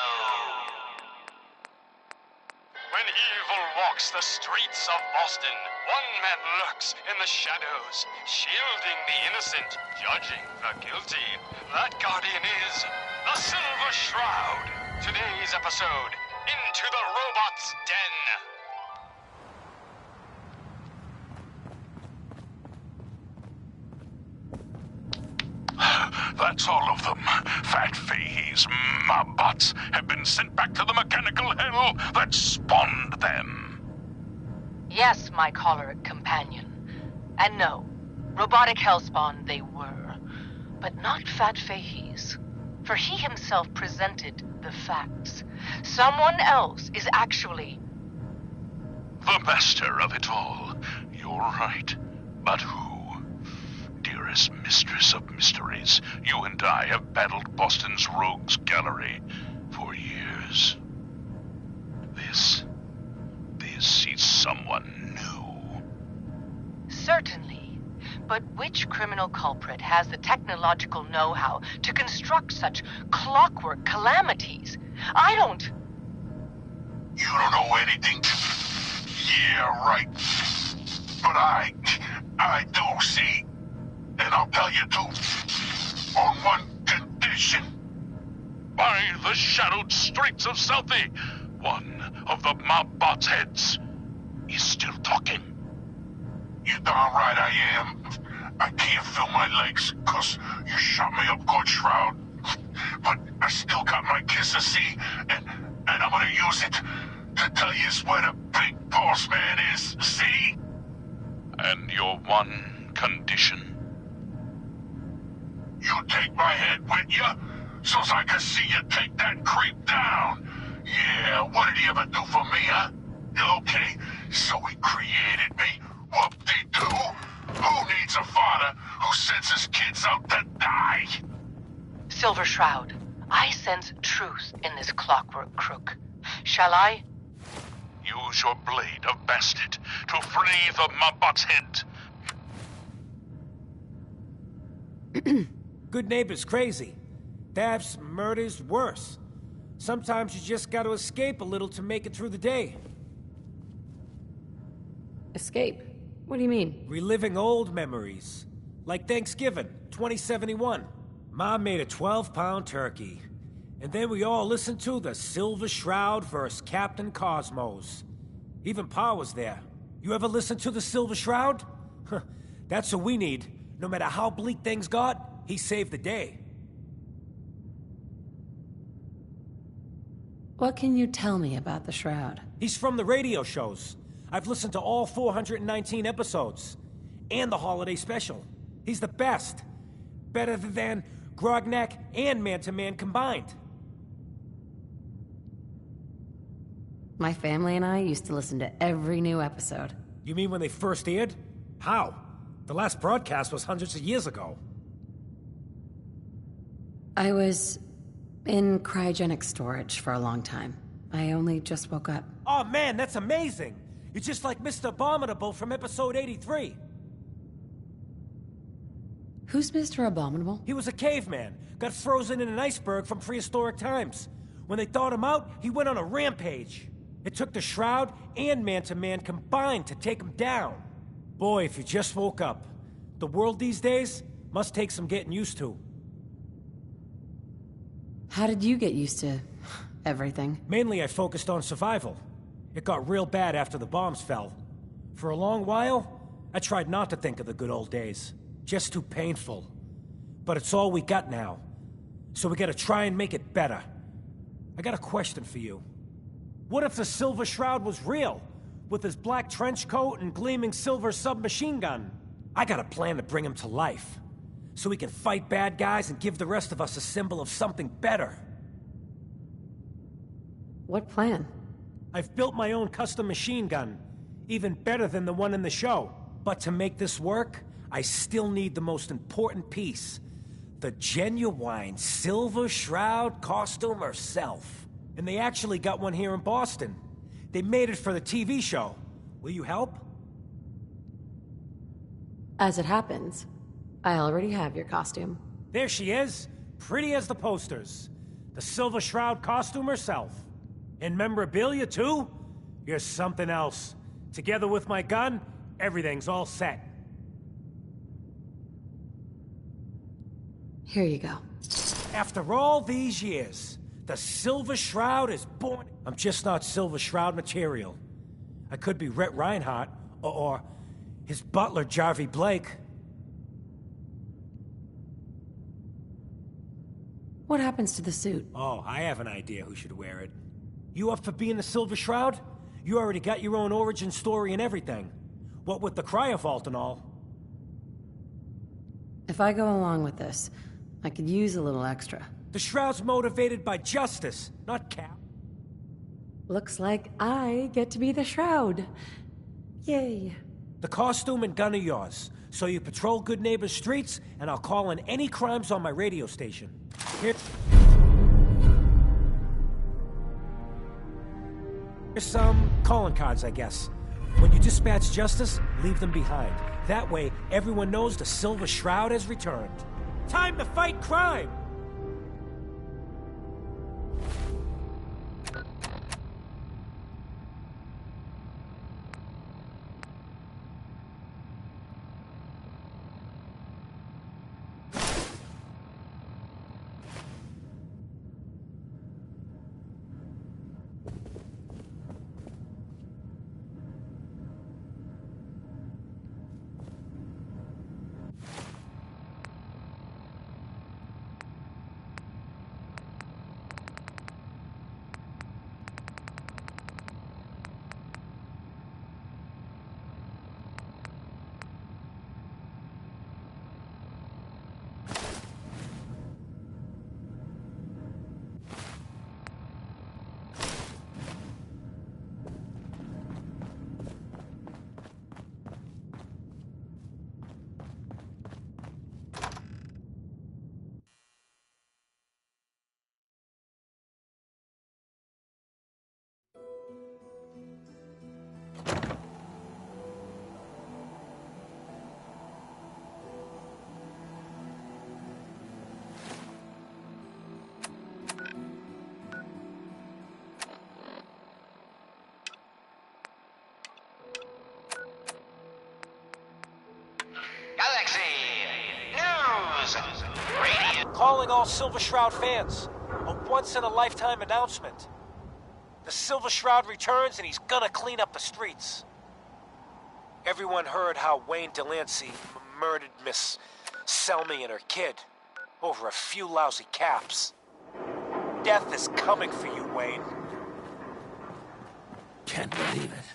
Speaker 20: When evil walks the streets of Boston, one man lurks in the shadows, shielding the innocent, judging the guilty. That guardian is the Silver Shroud. Today's episode, Into the Robot's Den.
Speaker 10: That's all of them. Fat Fahey's mobbots have been sent back to the mechanical hell that spawned them.
Speaker 12: Yes, my choleric companion. And no, robotic hellspawn they were. But not Fat Fahey's. For he himself presented the facts. Someone else is actually...
Speaker 10: The master of it all. You're right. But who? Dearest mistress of mysteries, you and I have battled Boston's rogues gallery for years. This is someone new.
Speaker 12: Certainly. But which criminal culprit has the technological know-how to construct such clockwork calamities? I don't...
Speaker 10: You don't know anything? Yeah, right. But I do, see? And I'll tell you too, on one condition. By the shadowed streets of Southie, one of the mob-bot's heads is still talking. You're darn right I am. I can't feel my legs, 'cause you shot me up good, Shroud. But I still got my kisser, see? And I'm gonna use it to tell you where the big boss man is, see? And your one condition? You take my head with you, so's I can see you take that creep down. Yeah, what did he ever do for me, huh? Okay, so he created me. Whoop-de-doo. Who needs a father who sends his kids out to die?
Speaker 12: Silver Shroud, I sense truth in this clockwork crook. Shall I?
Speaker 10: Use your blade of bastard to free the mobbot's head.
Speaker 14: Good neighbor's crazy. Thefts, murders, worse. Sometimes you just gotta escape a little to make it through the day.
Speaker 1: Escape? What do you mean?
Speaker 14: Reliving old memories. Like Thanksgiving, 2071. Mom made a 12-pound turkey. And then we all listened to the Silver Shroud vs. Captain Cosmos. Even Pa was there. You ever listen to the Silver Shroud? That's what we need. No matter how bleak things got, he saved the day.
Speaker 1: What can you tell me about the Shroud?
Speaker 14: He's from the radio shows. I've listened to all 419 episodes. And the holiday special. He's the best. Better than Grognak and Man-to-Man combined.
Speaker 1: My family and I used to listen to every new episode.
Speaker 14: You mean when they first aired? How? The last broadcast was hundreds of years ago. I was in cryogenic storage for a long time. I only just woke up. Oh man, that's amazing! You're just like Mr. Abominable from episode 83.
Speaker 1: Who's Mr. Abominable?
Speaker 14: He was a caveman. Got frozen in an iceberg from prehistoric times. When they thawed him out, he went on a rampage. It took the Shroud and Man-to-Man combined to take him down. Boy, if you just woke up. The world these days must take some getting used to.
Speaker 1: How did you get used to everything?
Speaker 14: Mainly I focused on survival. It got real bad after the bombs fell. For a long while, I tried not to think of the good old days. Just too painful. But it's all we got now. So we gotta try and make it better. I got a question for you. What if the Silver Shroud was real? With his black trench coat and gleaming silver submachine gun? I got a plan to bring him to life. So we can fight bad guys and give the rest of us a symbol of something better.
Speaker 1: What plan?
Speaker 14: I've built my own custom machine gun, even better than the one in the show. But to make this work, I still need the most important piece. The genuine Silver Shroud costume herself. And they actually got one here in Boston. They made it for the TV show. Will you help?
Speaker 1: As it happens, I already have your costume.
Speaker 14: There she is, pretty as the posters. The Silver Shroud costume herself. And memorabilia, too? You're something else. Together with my gun, everything's all set.
Speaker 1: Here you go.
Speaker 14: After all these years, the Silver Shroud is born. I'm just not Silver Shroud material. I could be Rhett Reinhardt, or his butler, Jarvie Blake.
Speaker 1: What happens to the suit?
Speaker 14: Oh, I have an idea who should wear it. You up for being the Silver Shroud? You already got your own origin story and everything. What with the cryovault and all.
Speaker 1: If I go along with this, I could use a little extra.
Speaker 14: The Shroud's motivated by justice, not Cap.
Speaker 1: Looks like I get to be the Shroud. Yay.
Speaker 14: The costume and gun are yours, so you patrol Good Neighbor's streets, and I'll call in any crimes on my radio station. Here's some calling cards, I guess. When you dispatch justice, leave them behind. That way, everyone knows the Silver Shroud has returned. Time to fight crime!
Speaker 19: Galaxy News Radio.
Speaker 14: Calling all Silver Shroud fans. A once-in-a-lifetime announcement. The Silver Shroud returns and he's gonna clean up the streets. Everyone heard how Wayne Delancey murdered Miss Selmy and her kid over a few lousy caps. Death is coming for you, Wayne.
Speaker 2: Can't believe it.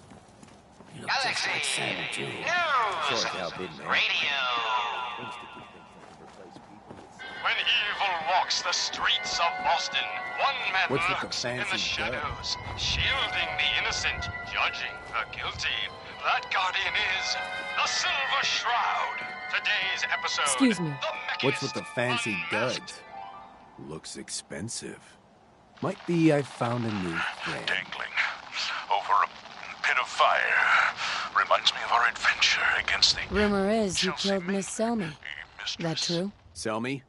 Speaker 2: You look just
Speaker 19: Galaxy
Speaker 2: like Simon, too.
Speaker 19: News
Speaker 2: Sorry, Cal, big man.
Speaker 19: Radio.
Speaker 20: When evil walks the streets of Boston, one man
Speaker 2: What's with the
Speaker 20: lurks in the
Speaker 2: fancy
Speaker 20: shadows, shielding the innocent, judging the guilty. That guardian is the Silver Shroud. Today's episode.
Speaker 1: Excuse me.
Speaker 2: What's with the fancy duds? Looks expensive. Might be I found a new friend.
Speaker 10: Dangling over a pit of fire. Reminds me of our adventure against the...
Speaker 1: Rumor is you killed Miss Selmy. That true?
Speaker 2: Selmy?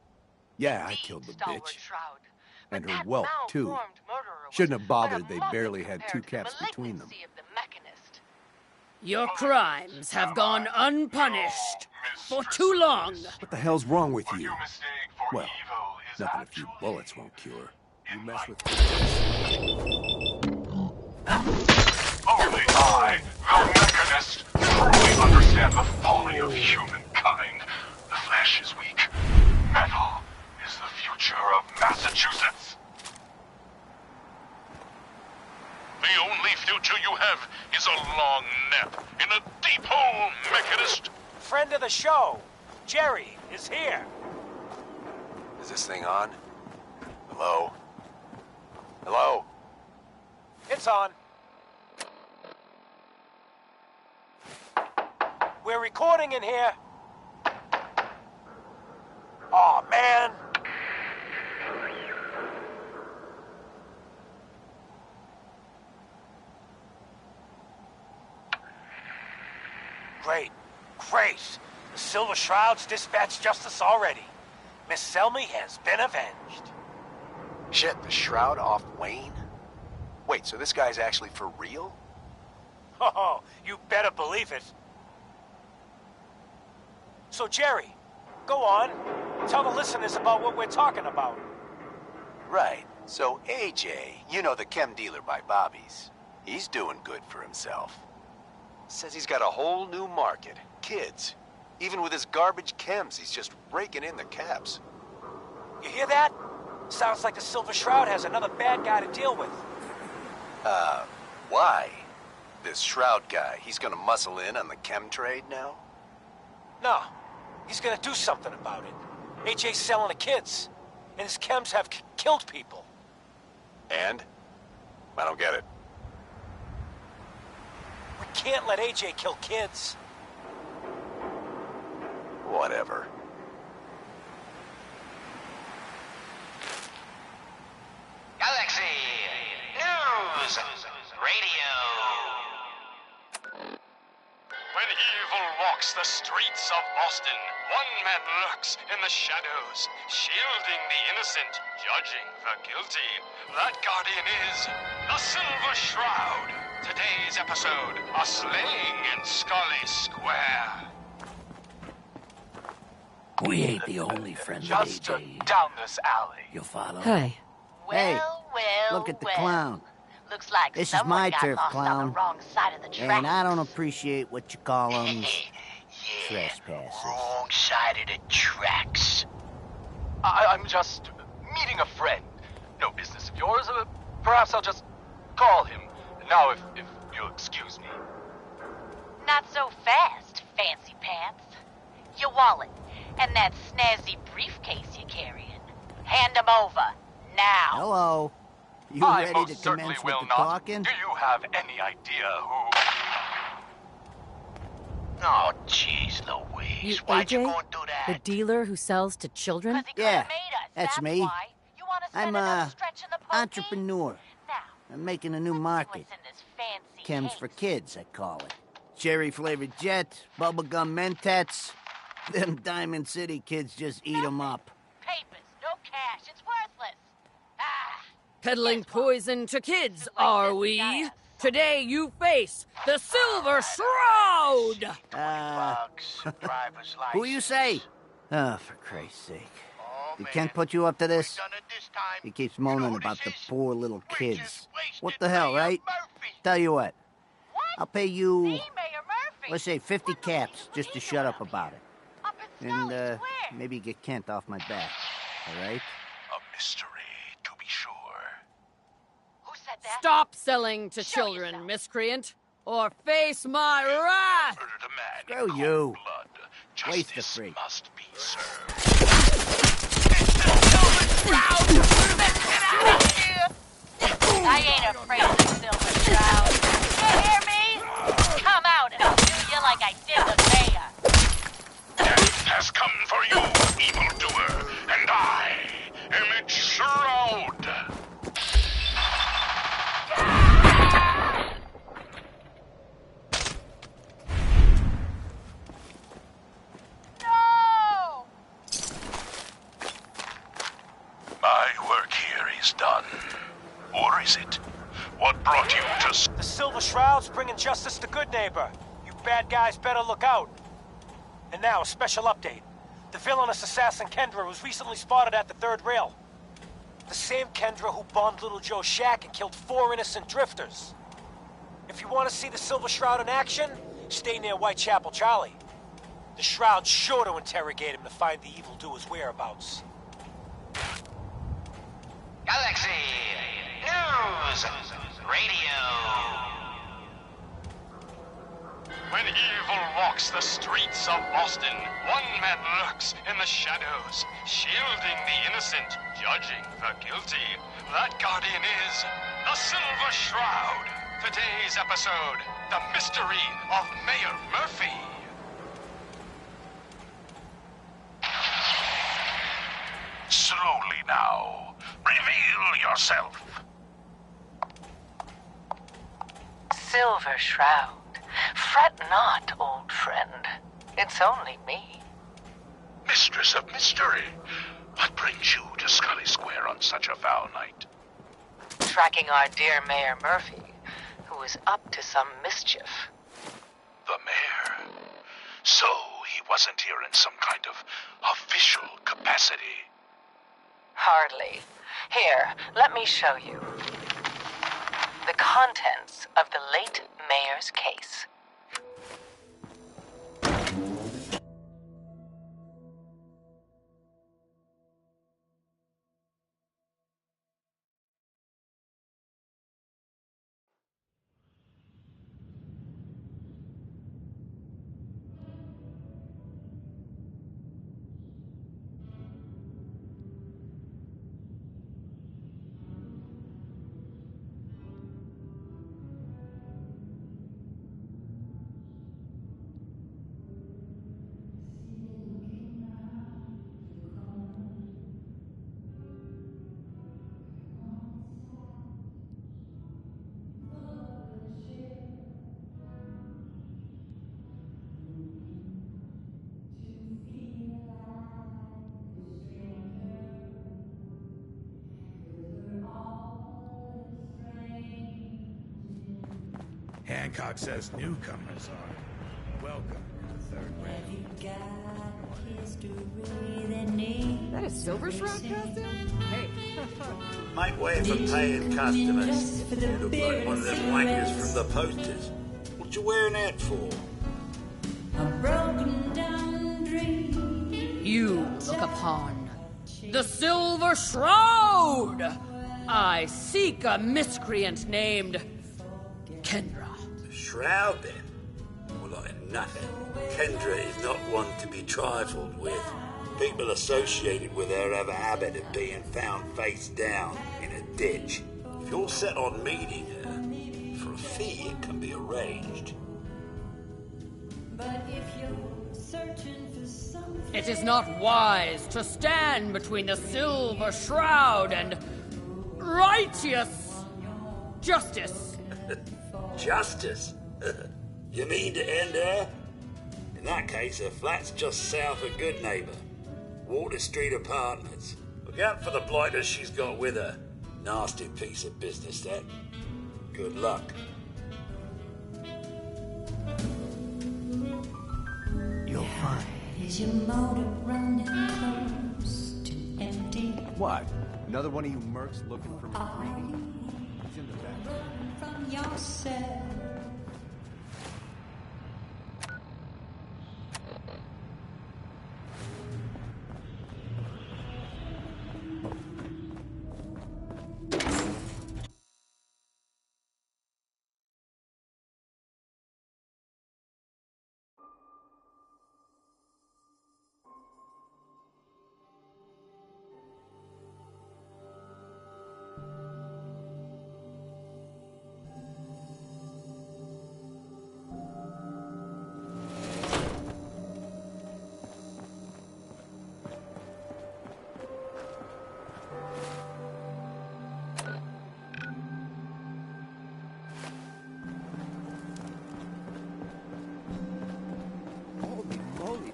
Speaker 2: Yeah, I killed the bitch. And her whelp, too. Shouldn't have bothered, they barely had 2 caps between them.
Speaker 3: Your crimes have gone unpunished for too long.
Speaker 2: What the hell's wrong with you? Well, nothing a few bullets won't cure. You mess with...
Speaker 10: Only I, the Mechanist, truly understand the folly of humankind. The Flash is weak. Metal is the future of Massachusetts. The only future you have is a long nap in a deep hole, Mechanist.
Speaker 14: Friend of the show, Jerry, is here.
Speaker 2: Is this thing on? Hello? Hello?
Speaker 14: Cameras on. We're recording in here. Aw, man. Great. Great. The Silver Shroud's dispatched justice already. Miss Selmy has been avenged.
Speaker 2: Shit, the Shroud off Wayne? Wait, so this guy's actually for real?
Speaker 14: Oh, you better believe it. So, Jerry, go on. Tell the listeners about what we're talking about.
Speaker 2: Right. So AJ, you know, the chem dealer by Bobby's, he's doing good for himself. Says he's got a whole new market. Kids. Even with his garbage chems, he's just raking in the caps.
Speaker 14: You hear that? Sounds like the Silver Shroud has another bad guy to deal with.
Speaker 2: Why? This Shroud guy, he's gonna muscle in on the chem trade now?
Speaker 14: No, he's gonna do something about it. AJ's selling to kids, and his chems have killed people.
Speaker 2: And? I don't get it.
Speaker 14: We can't let AJ kill kids.
Speaker 2: Whatever.
Speaker 19: Galaxy News Radio.
Speaker 20: When evil walks the streets of Boston, one man lurks in the shadows, shielding the innocent, judging the guilty. That guardian is the Silver Shroud. Today's episode, a slaying in Scully Square.
Speaker 3: We ain't the only friend of
Speaker 22: Just
Speaker 3: AJ.
Speaker 22: down this alley.
Speaker 3: You follow?
Speaker 1: Hi.
Speaker 11: Hey,
Speaker 13: Well,
Speaker 11: look at the
Speaker 13: well.
Speaker 11: clown.
Speaker 13: Looks like
Speaker 11: This is
Speaker 13: someone
Speaker 11: my
Speaker 13: got
Speaker 11: turf,
Speaker 13: lost
Speaker 11: clown.
Speaker 13: on the wrong side of the track.
Speaker 11: And I don't appreciate what you call them trespassers.
Speaker 22: Wrong side of the tracks. I'm just meeting a friend. No business of yours. Perhaps I'll just call him. Now, if you'll excuse me.
Speaker 13: Not so fast, fancy pants. Your wallet and that snazzy briefcase you're carrying. Hand them over, now.
Speaker 11: Hello. You
Speaker 22: I
Speaker 11: ready
Speaker 22: most
Speaker 11: to
Speaker 22: certainly
Speaker 11: commence with
Speaker 22: will
Speaker 11: the
Speaker 22: not.
Speaker 11: talking?
Speaker 22: Do you have any idea who... Oh, jeez Louise.
Speaker 1: You
Speaker 22: Why'd you
Speaker 1: AJ?
Speaker 22: go and do that?
Speaker 1: The dealer who sells to children?
Speaker 11: Yeah, that's me. I'm a entrepreneur. I'm making a new market. Chems for kids, I call it. Cherry-flavored jet, bubblegum mentats. Them Diamond City kids just eat them up.
Speaker 13: Papers, no cash, it's worthless.
Speaker 3: Peddling poison to kids, are we? Today you face the Silver Shroud!
Speaker 11: Who you say? Oh, for Christ's sake. You can't put you up to this? He keeps moaning about the poor little kids. What the hell, right? Tell you what. I'll pay you, let's say 50 caps just to shut up about it. And, maybe get Kent off my back. All right?
Speaker 10: A mystery, to be sure.
Speaker 3: Stop selling to children, miscreant, or face my wrath!
Speaker 11: Screw you. Waste the freak.
Speaker 10: Must be served.
Speaker 13: I ain't afraid of the Silver Shroud. You hear me? Come out and I'll do you like I did the mayor.
Speaker 10: Death has come for you, evildoer, and I am its shroud.
Speaker 13: No!
Speaker 10: My work here is done. Or is it? What brought you to...
Speaker 14: The Silver Shroud's bringing justice to Good Neighbor. You bad guys better look out. And now, a special update. The villainous assassin Kendra was recently spotted at the third rail. The same Kendra who bombed Little Joe's shack and killed 4 innocent drifters. If you want to see the Silver Shroud in action, stay near Whitechapel Charlie. The Shroud's sure to interrogate him to find the evildoer's whereabouts.
Speaker 19: Galaxy News Radio.
Speaker 20: When evil walks the streets of Boston, one man lurks in the shadows, shielding the innocent, judging the guilty. That guardian is the Silver Shroud. Today's episode, the mystery of Mayor Murphy.
Speaker 10: Slowly now. Reveal yourself.
Speaker 12: Silver Shroud. Fret not, old friend. It's only me.
Speaker 10: Mistress of Mystery. What brings you to Scully Square on such a foul night?
Speaker 12: Tracking our dear Mayor Murphy, who is up to some mischief.
Speaker 10: The mayor? So he wasn't here in some kind of official capacity?
Speaker 12: Hardly. Here, let me show you. The contents of the late mayor's case.
Speaker 9: Hancock says newcomers are welcome to the third round.
Speaker 1: That a Silver Shroud costume? Hey.
Speaker 5: Make way for paying customers. You look like one of them wankers from the posters. What you wearing that for?
Speaker 3: You look upon the Silver Shroud. I seek a miscreant named Kendra.
Speaker 5: Shroud, then? Well, like nothing. Kendra is not one to be trifled with. People associated with her have a habit of being found face down in a ditch. If you're set on meeting her, for a fee it can be arranged.
Speaker 15: But if you're searching for something...
Speaker 3: It is not wise to stand between the Silver Shroud and righteous justice.
Speaker 5: Justice? You mean to end her? In that case, her flat's just south of Good Neighbor. Water Street Apartments. Look out for the blighters she's got with her. Nasty piece of business, that. Good luck.
Speaker 11: You're fine.
Speaker 15: Is your motor running close to empty?
Speaker 23: What? Another one of you mercs looking for McGreedy? He's in the back.
Speaker 15: From yourself.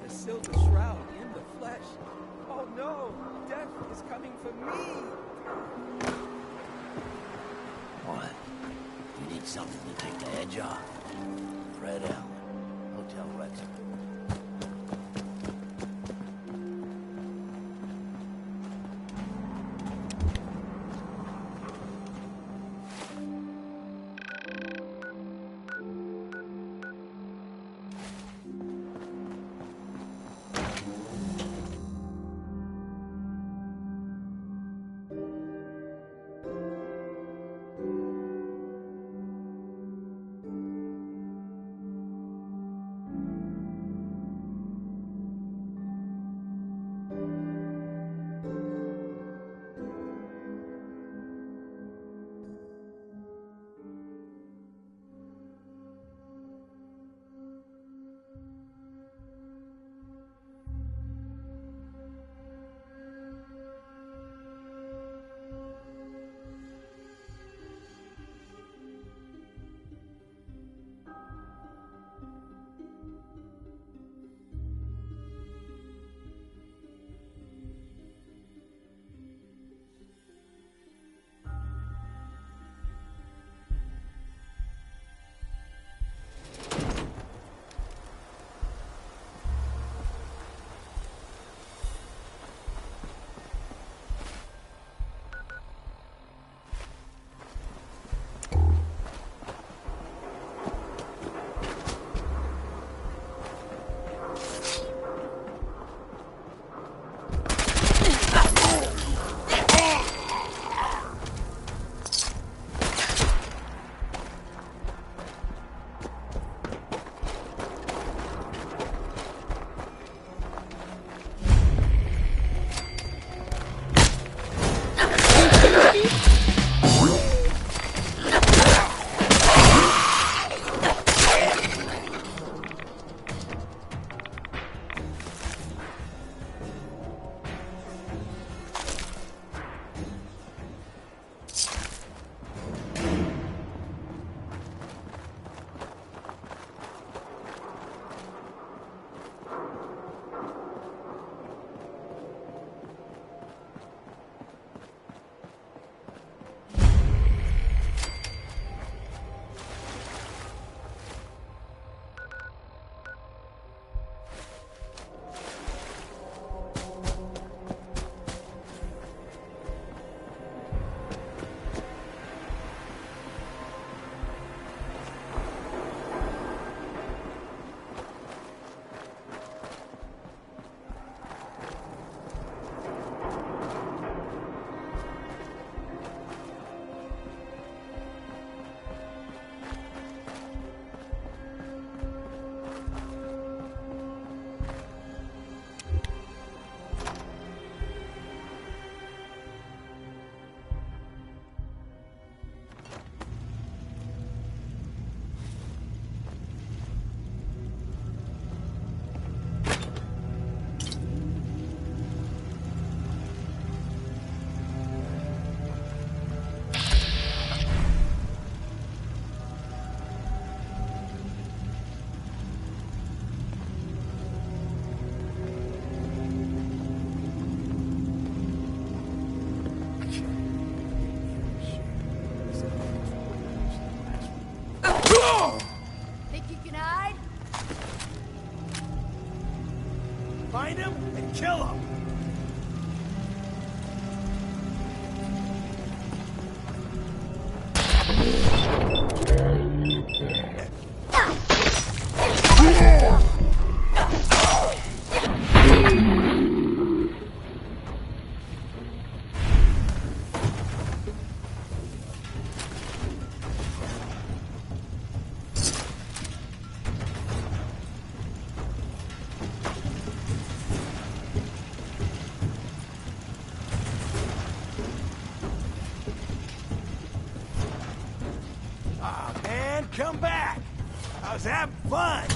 Speaker 23: Silver Shroud in the flesh. Oh no! Death is coming for me!
Speaker 11: What? You need something to take the edge off? Fred Allen, Hotel Retz.
Speaker 9: kill him! Aw, man, come back! I was having fun!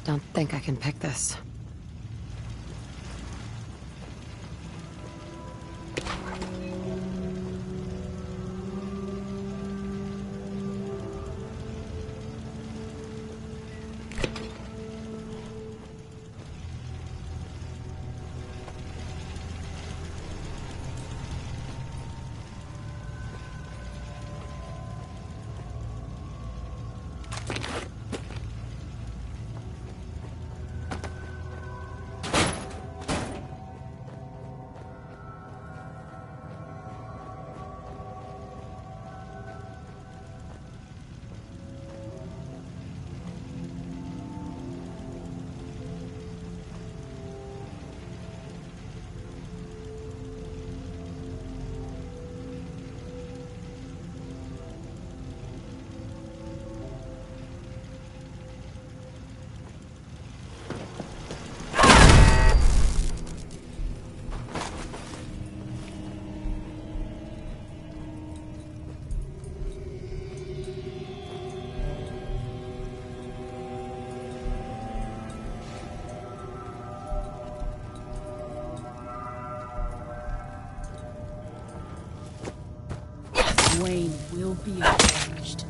Speaker 1: Don't think I can pick this.
Speaker 15: Wayne will be avenged.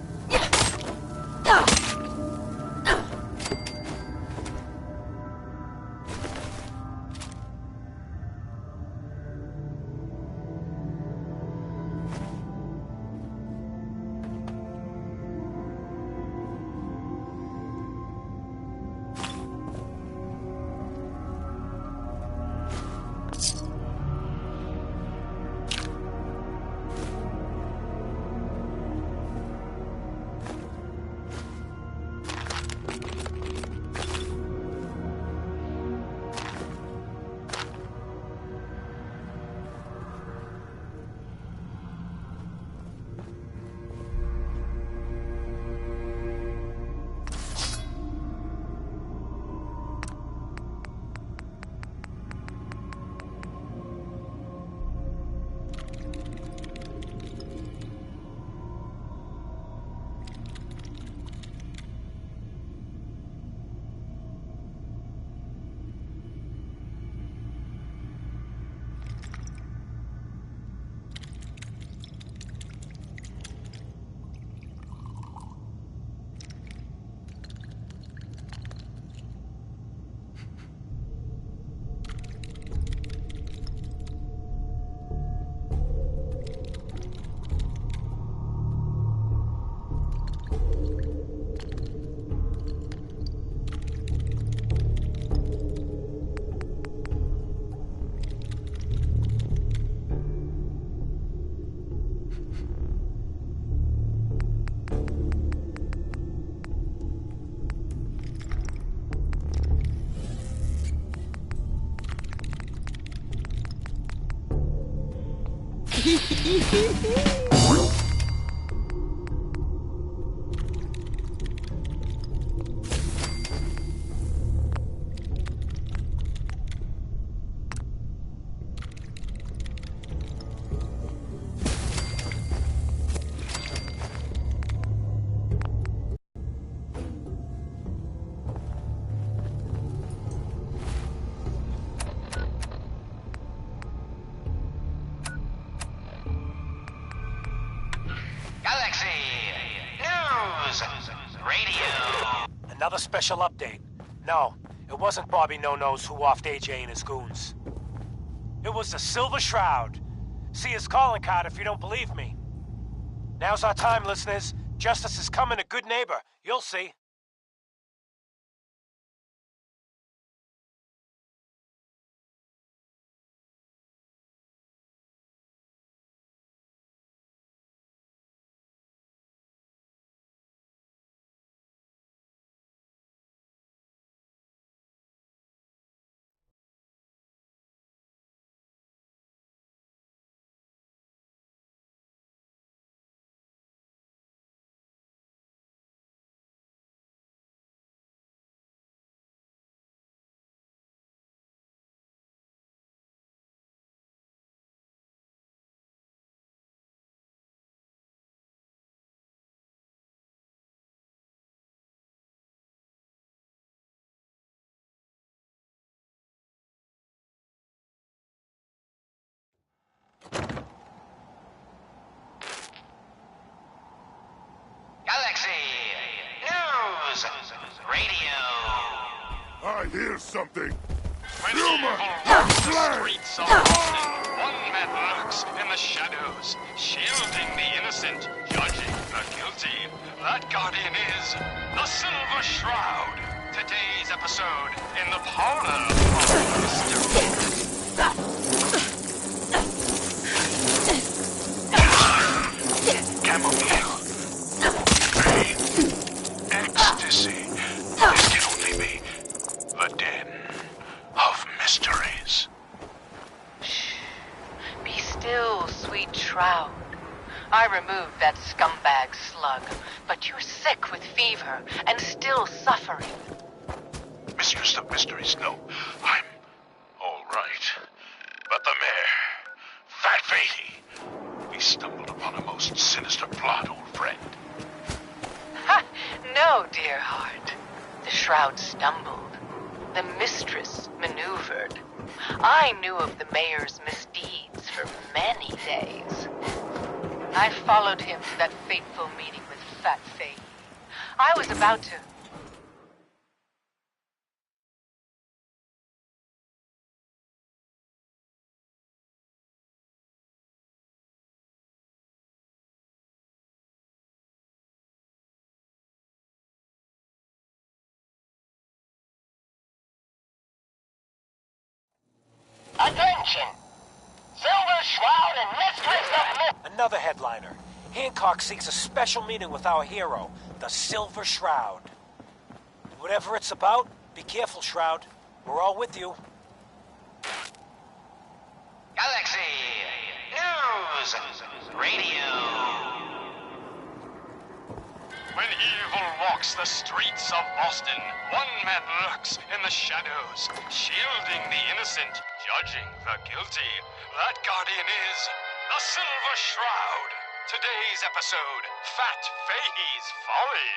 Speaker 14: Another special update. No, It wasn't Bobby No-Nos who offed AJ and his goons. It was the Silver Shroud. See his calling card if you don't believe me. Now's our time, listeners. Justice is coming to Good Neighbor. You'll see.
Speaker 19: Galaxy News Radio.
Speaker 10: I hear something.
Speaker 20: When evil walks the streets of Boston, one man lurks in the shadows, shielding the innocent, judging the guilty. That guardian is the Silver Shroud. Today's episode in the parlor of mystery.
Speaker 10: Chamomile. Pain. Ecstasy. This can only be the den of mysteries.
Speaker 12: Shh. Be still, sweet Shroud. I removed that scumbag slug, but you're sick with fever and still suffering.
Speaker 10: Mistress of Mysteries, no. I'm all right. But the mayor, Fat Fatey, we stumbled upon a most sinister plot, old friend.
Speaker 12: Ha! No, dear heart. The Shroud stumbled. The mistress maneuvered. I knew of the mayor's misdeeds for many days. I followed him to that fateful meeting with Fat Fatey. I was about to...
Speaker 19: Attention! Silver Shroud and Mistress of
Speaker 14: Another headliner. Hancock seeks a special meeting with our hero, the Silver Shroud. Whatever it's about, be careful, Shroud. We're all with you.
Speaker 19: Galaxy News Radio.
Speaker 20: When evil walks the streets of Boston, one man lurks in the shadows, shielding the innocent, judging the guilty. That guardian is the Silver Shroud. Today's episode, Fat Fatey's Folly.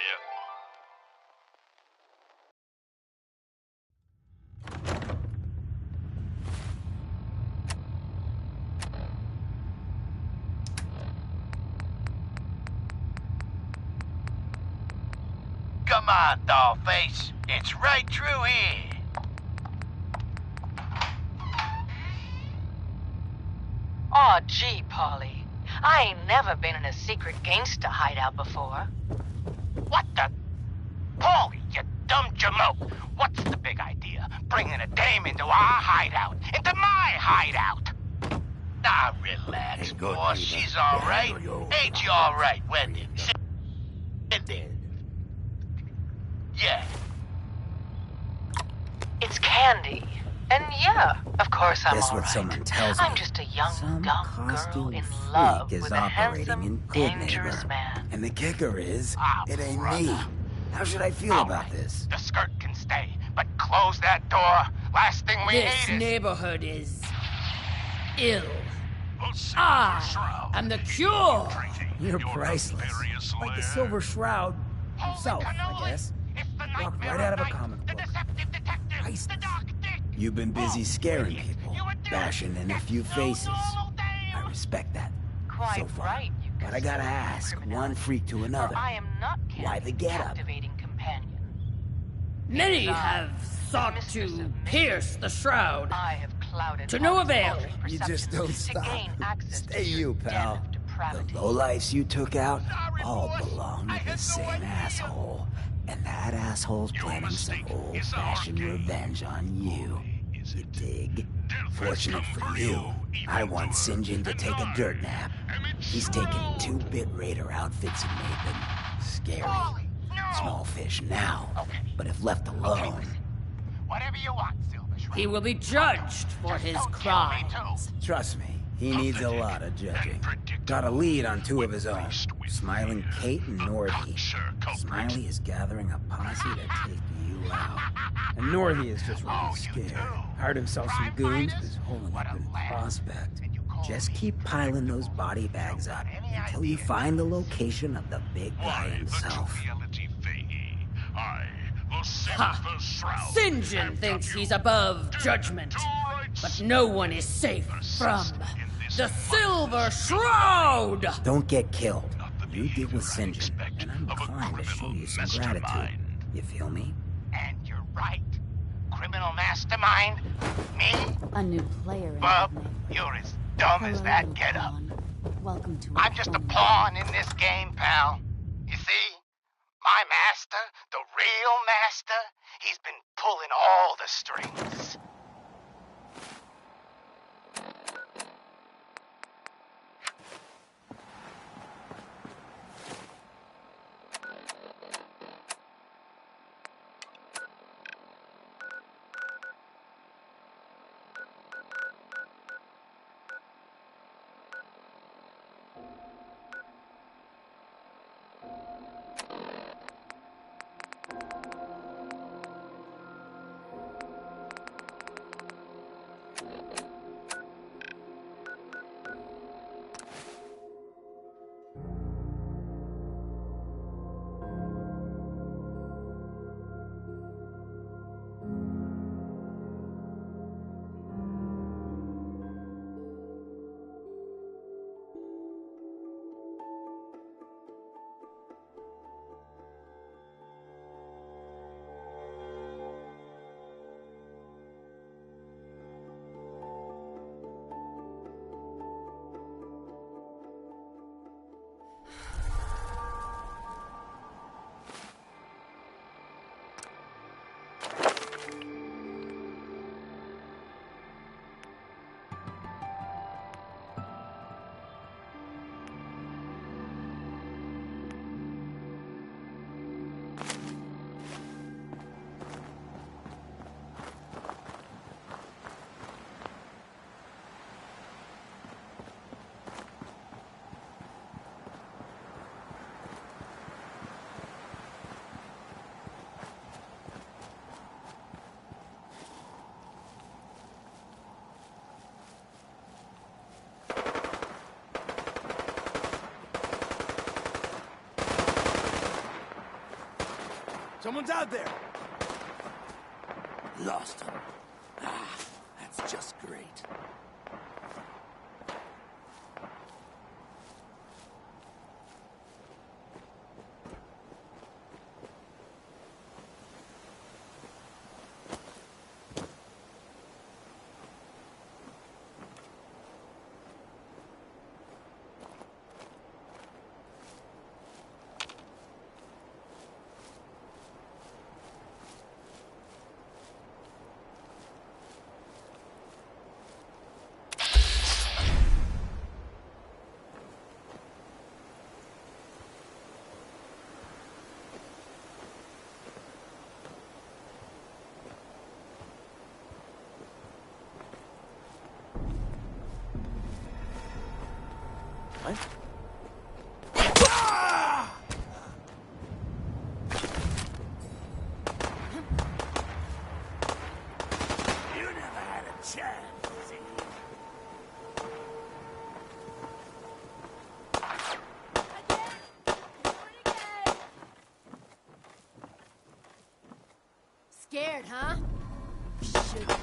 Speaker 19: Come on, Dollface. It's right through here.
Speaker 12: Aw, gee, Polly. I ain't never been in a secret gangsta hideout before.
Speaker 19: What the? Paulie, you dumb jamoke. What's the big idea? Bringing a dame into our hideout. Into my hideout. Now, relax, boss. She's all right. Ain't you all right, Wendy? Sit there. Yeah.
Speaker 12: It's Candy. And yeah, of course I'm
Speaker 6: Guess
Speaker 12: all
Speaker 6: what
Speaker 12: right.
Speaker 6: someone tells me?
Speaker 12: I'm just a young,
Speaker 6: Some
Speaker 12: dumb girl
Speaker 6: costume
Speaker 12: in love
Speaker 6: freak is
Speaker 12: with a
Speaker 6: operating
Speaker 12: handsome,
Speaker 6: in Good
Speaker 12: dangerous
Speaker 6: Neighbor.
Speaker 12: man.
Speaker 6: And the kicker is, it ain't
Speaker 19: brother.
Speaker 6: me. How should I feel about this?
Speaker 19: The skirt can stay, but close that door. Last thing we
Speaker 3: This
Speaker 19: need is...
Speaker 3: neighborhood is ill. I am the cure.
Speaker 6: You're priceless. Like the Silver Shroud himself, I guess. Walked right out of a comic book. Priceless. You've been busy scaring people, bashing in a few faces. I respect that.
Speaker 12: Quite
Speaker 6: so far.
Speaker 12: right, you
Speaker 6: But I gotta ask, one freak to another.
Speaker 12: For I am not
Speaker 6: Why the
Speaker 12: Candy's
Speaker 6: getup?
Speaker 12: captivating companion.
Speaker 3: Many have sought to pierce the shroud.
Speaker 12: I have clouded
Speaker 3: To no avail.
Speaker 6: You just don't stop. Stay you, pal. The
Speaker 12: depravity.
Speaker 6: lowlifes you took out all belong to the same asshole. And that asshole's planning some old-fashioned revenge on you. You dig? Fortunate for you, I want St. John to take a dirt nap. He's taking 2-bit Raider outfits and made them scary. Small fish now, but if left alone...
Speaker 19: Whatever you want, Silver Shroud.
Speaker 3: He will be judged for his crimes.
Speaker 6: Trust me, he needs a lot of judging. Got a lead on 2 of his own, Smiling Kate and Northy. Smiley is gathering a posse to take you out. And Northy is just really scared. Hired himself some goons who's holding up in Prospect. Just keep piling those body bags up until you find the location of the big guy himself.
Speaker 3: Ha! St. John thinks he's above judgment, but no one is safe from the Silver Shroud!
Speaker 6: Don't get killed. You deal with St. John, and I'm inclined to show you some gratitude. You feel me?
Speaker 19: And you're right. Criminal mastermind? Me?
Speaker 21: A new player in
Speaker 19: Bub,
Speaker 21: the neighborhood.
Speaker 19: you're as dumb
Speaker 21: Hello,
Speaker 19: as that
Speaker 21: little
Speaker 19: getup.
Speaker 21: pawn. Welcome to
Speaker 19: I'm just a pawn in this game, pal. You see? My master, the real master, he's been pulling all the strings.
Speaker 6: Someone's out there! Lost him. Ah, that's just great. What?
Speaker 9: You never had a chance, see?
Speaker 1: Scared, huh? Should be.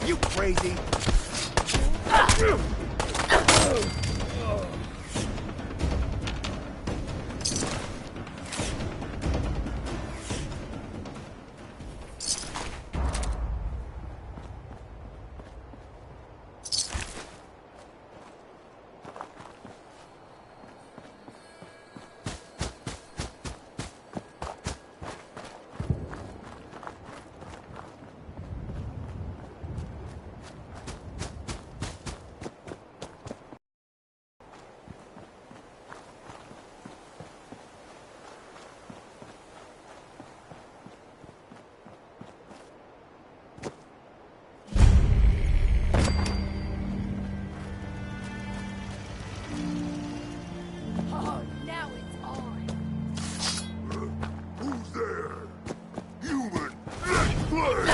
Speaker 6: You crazy?
Speaker 10: Who's there? Human, let's play!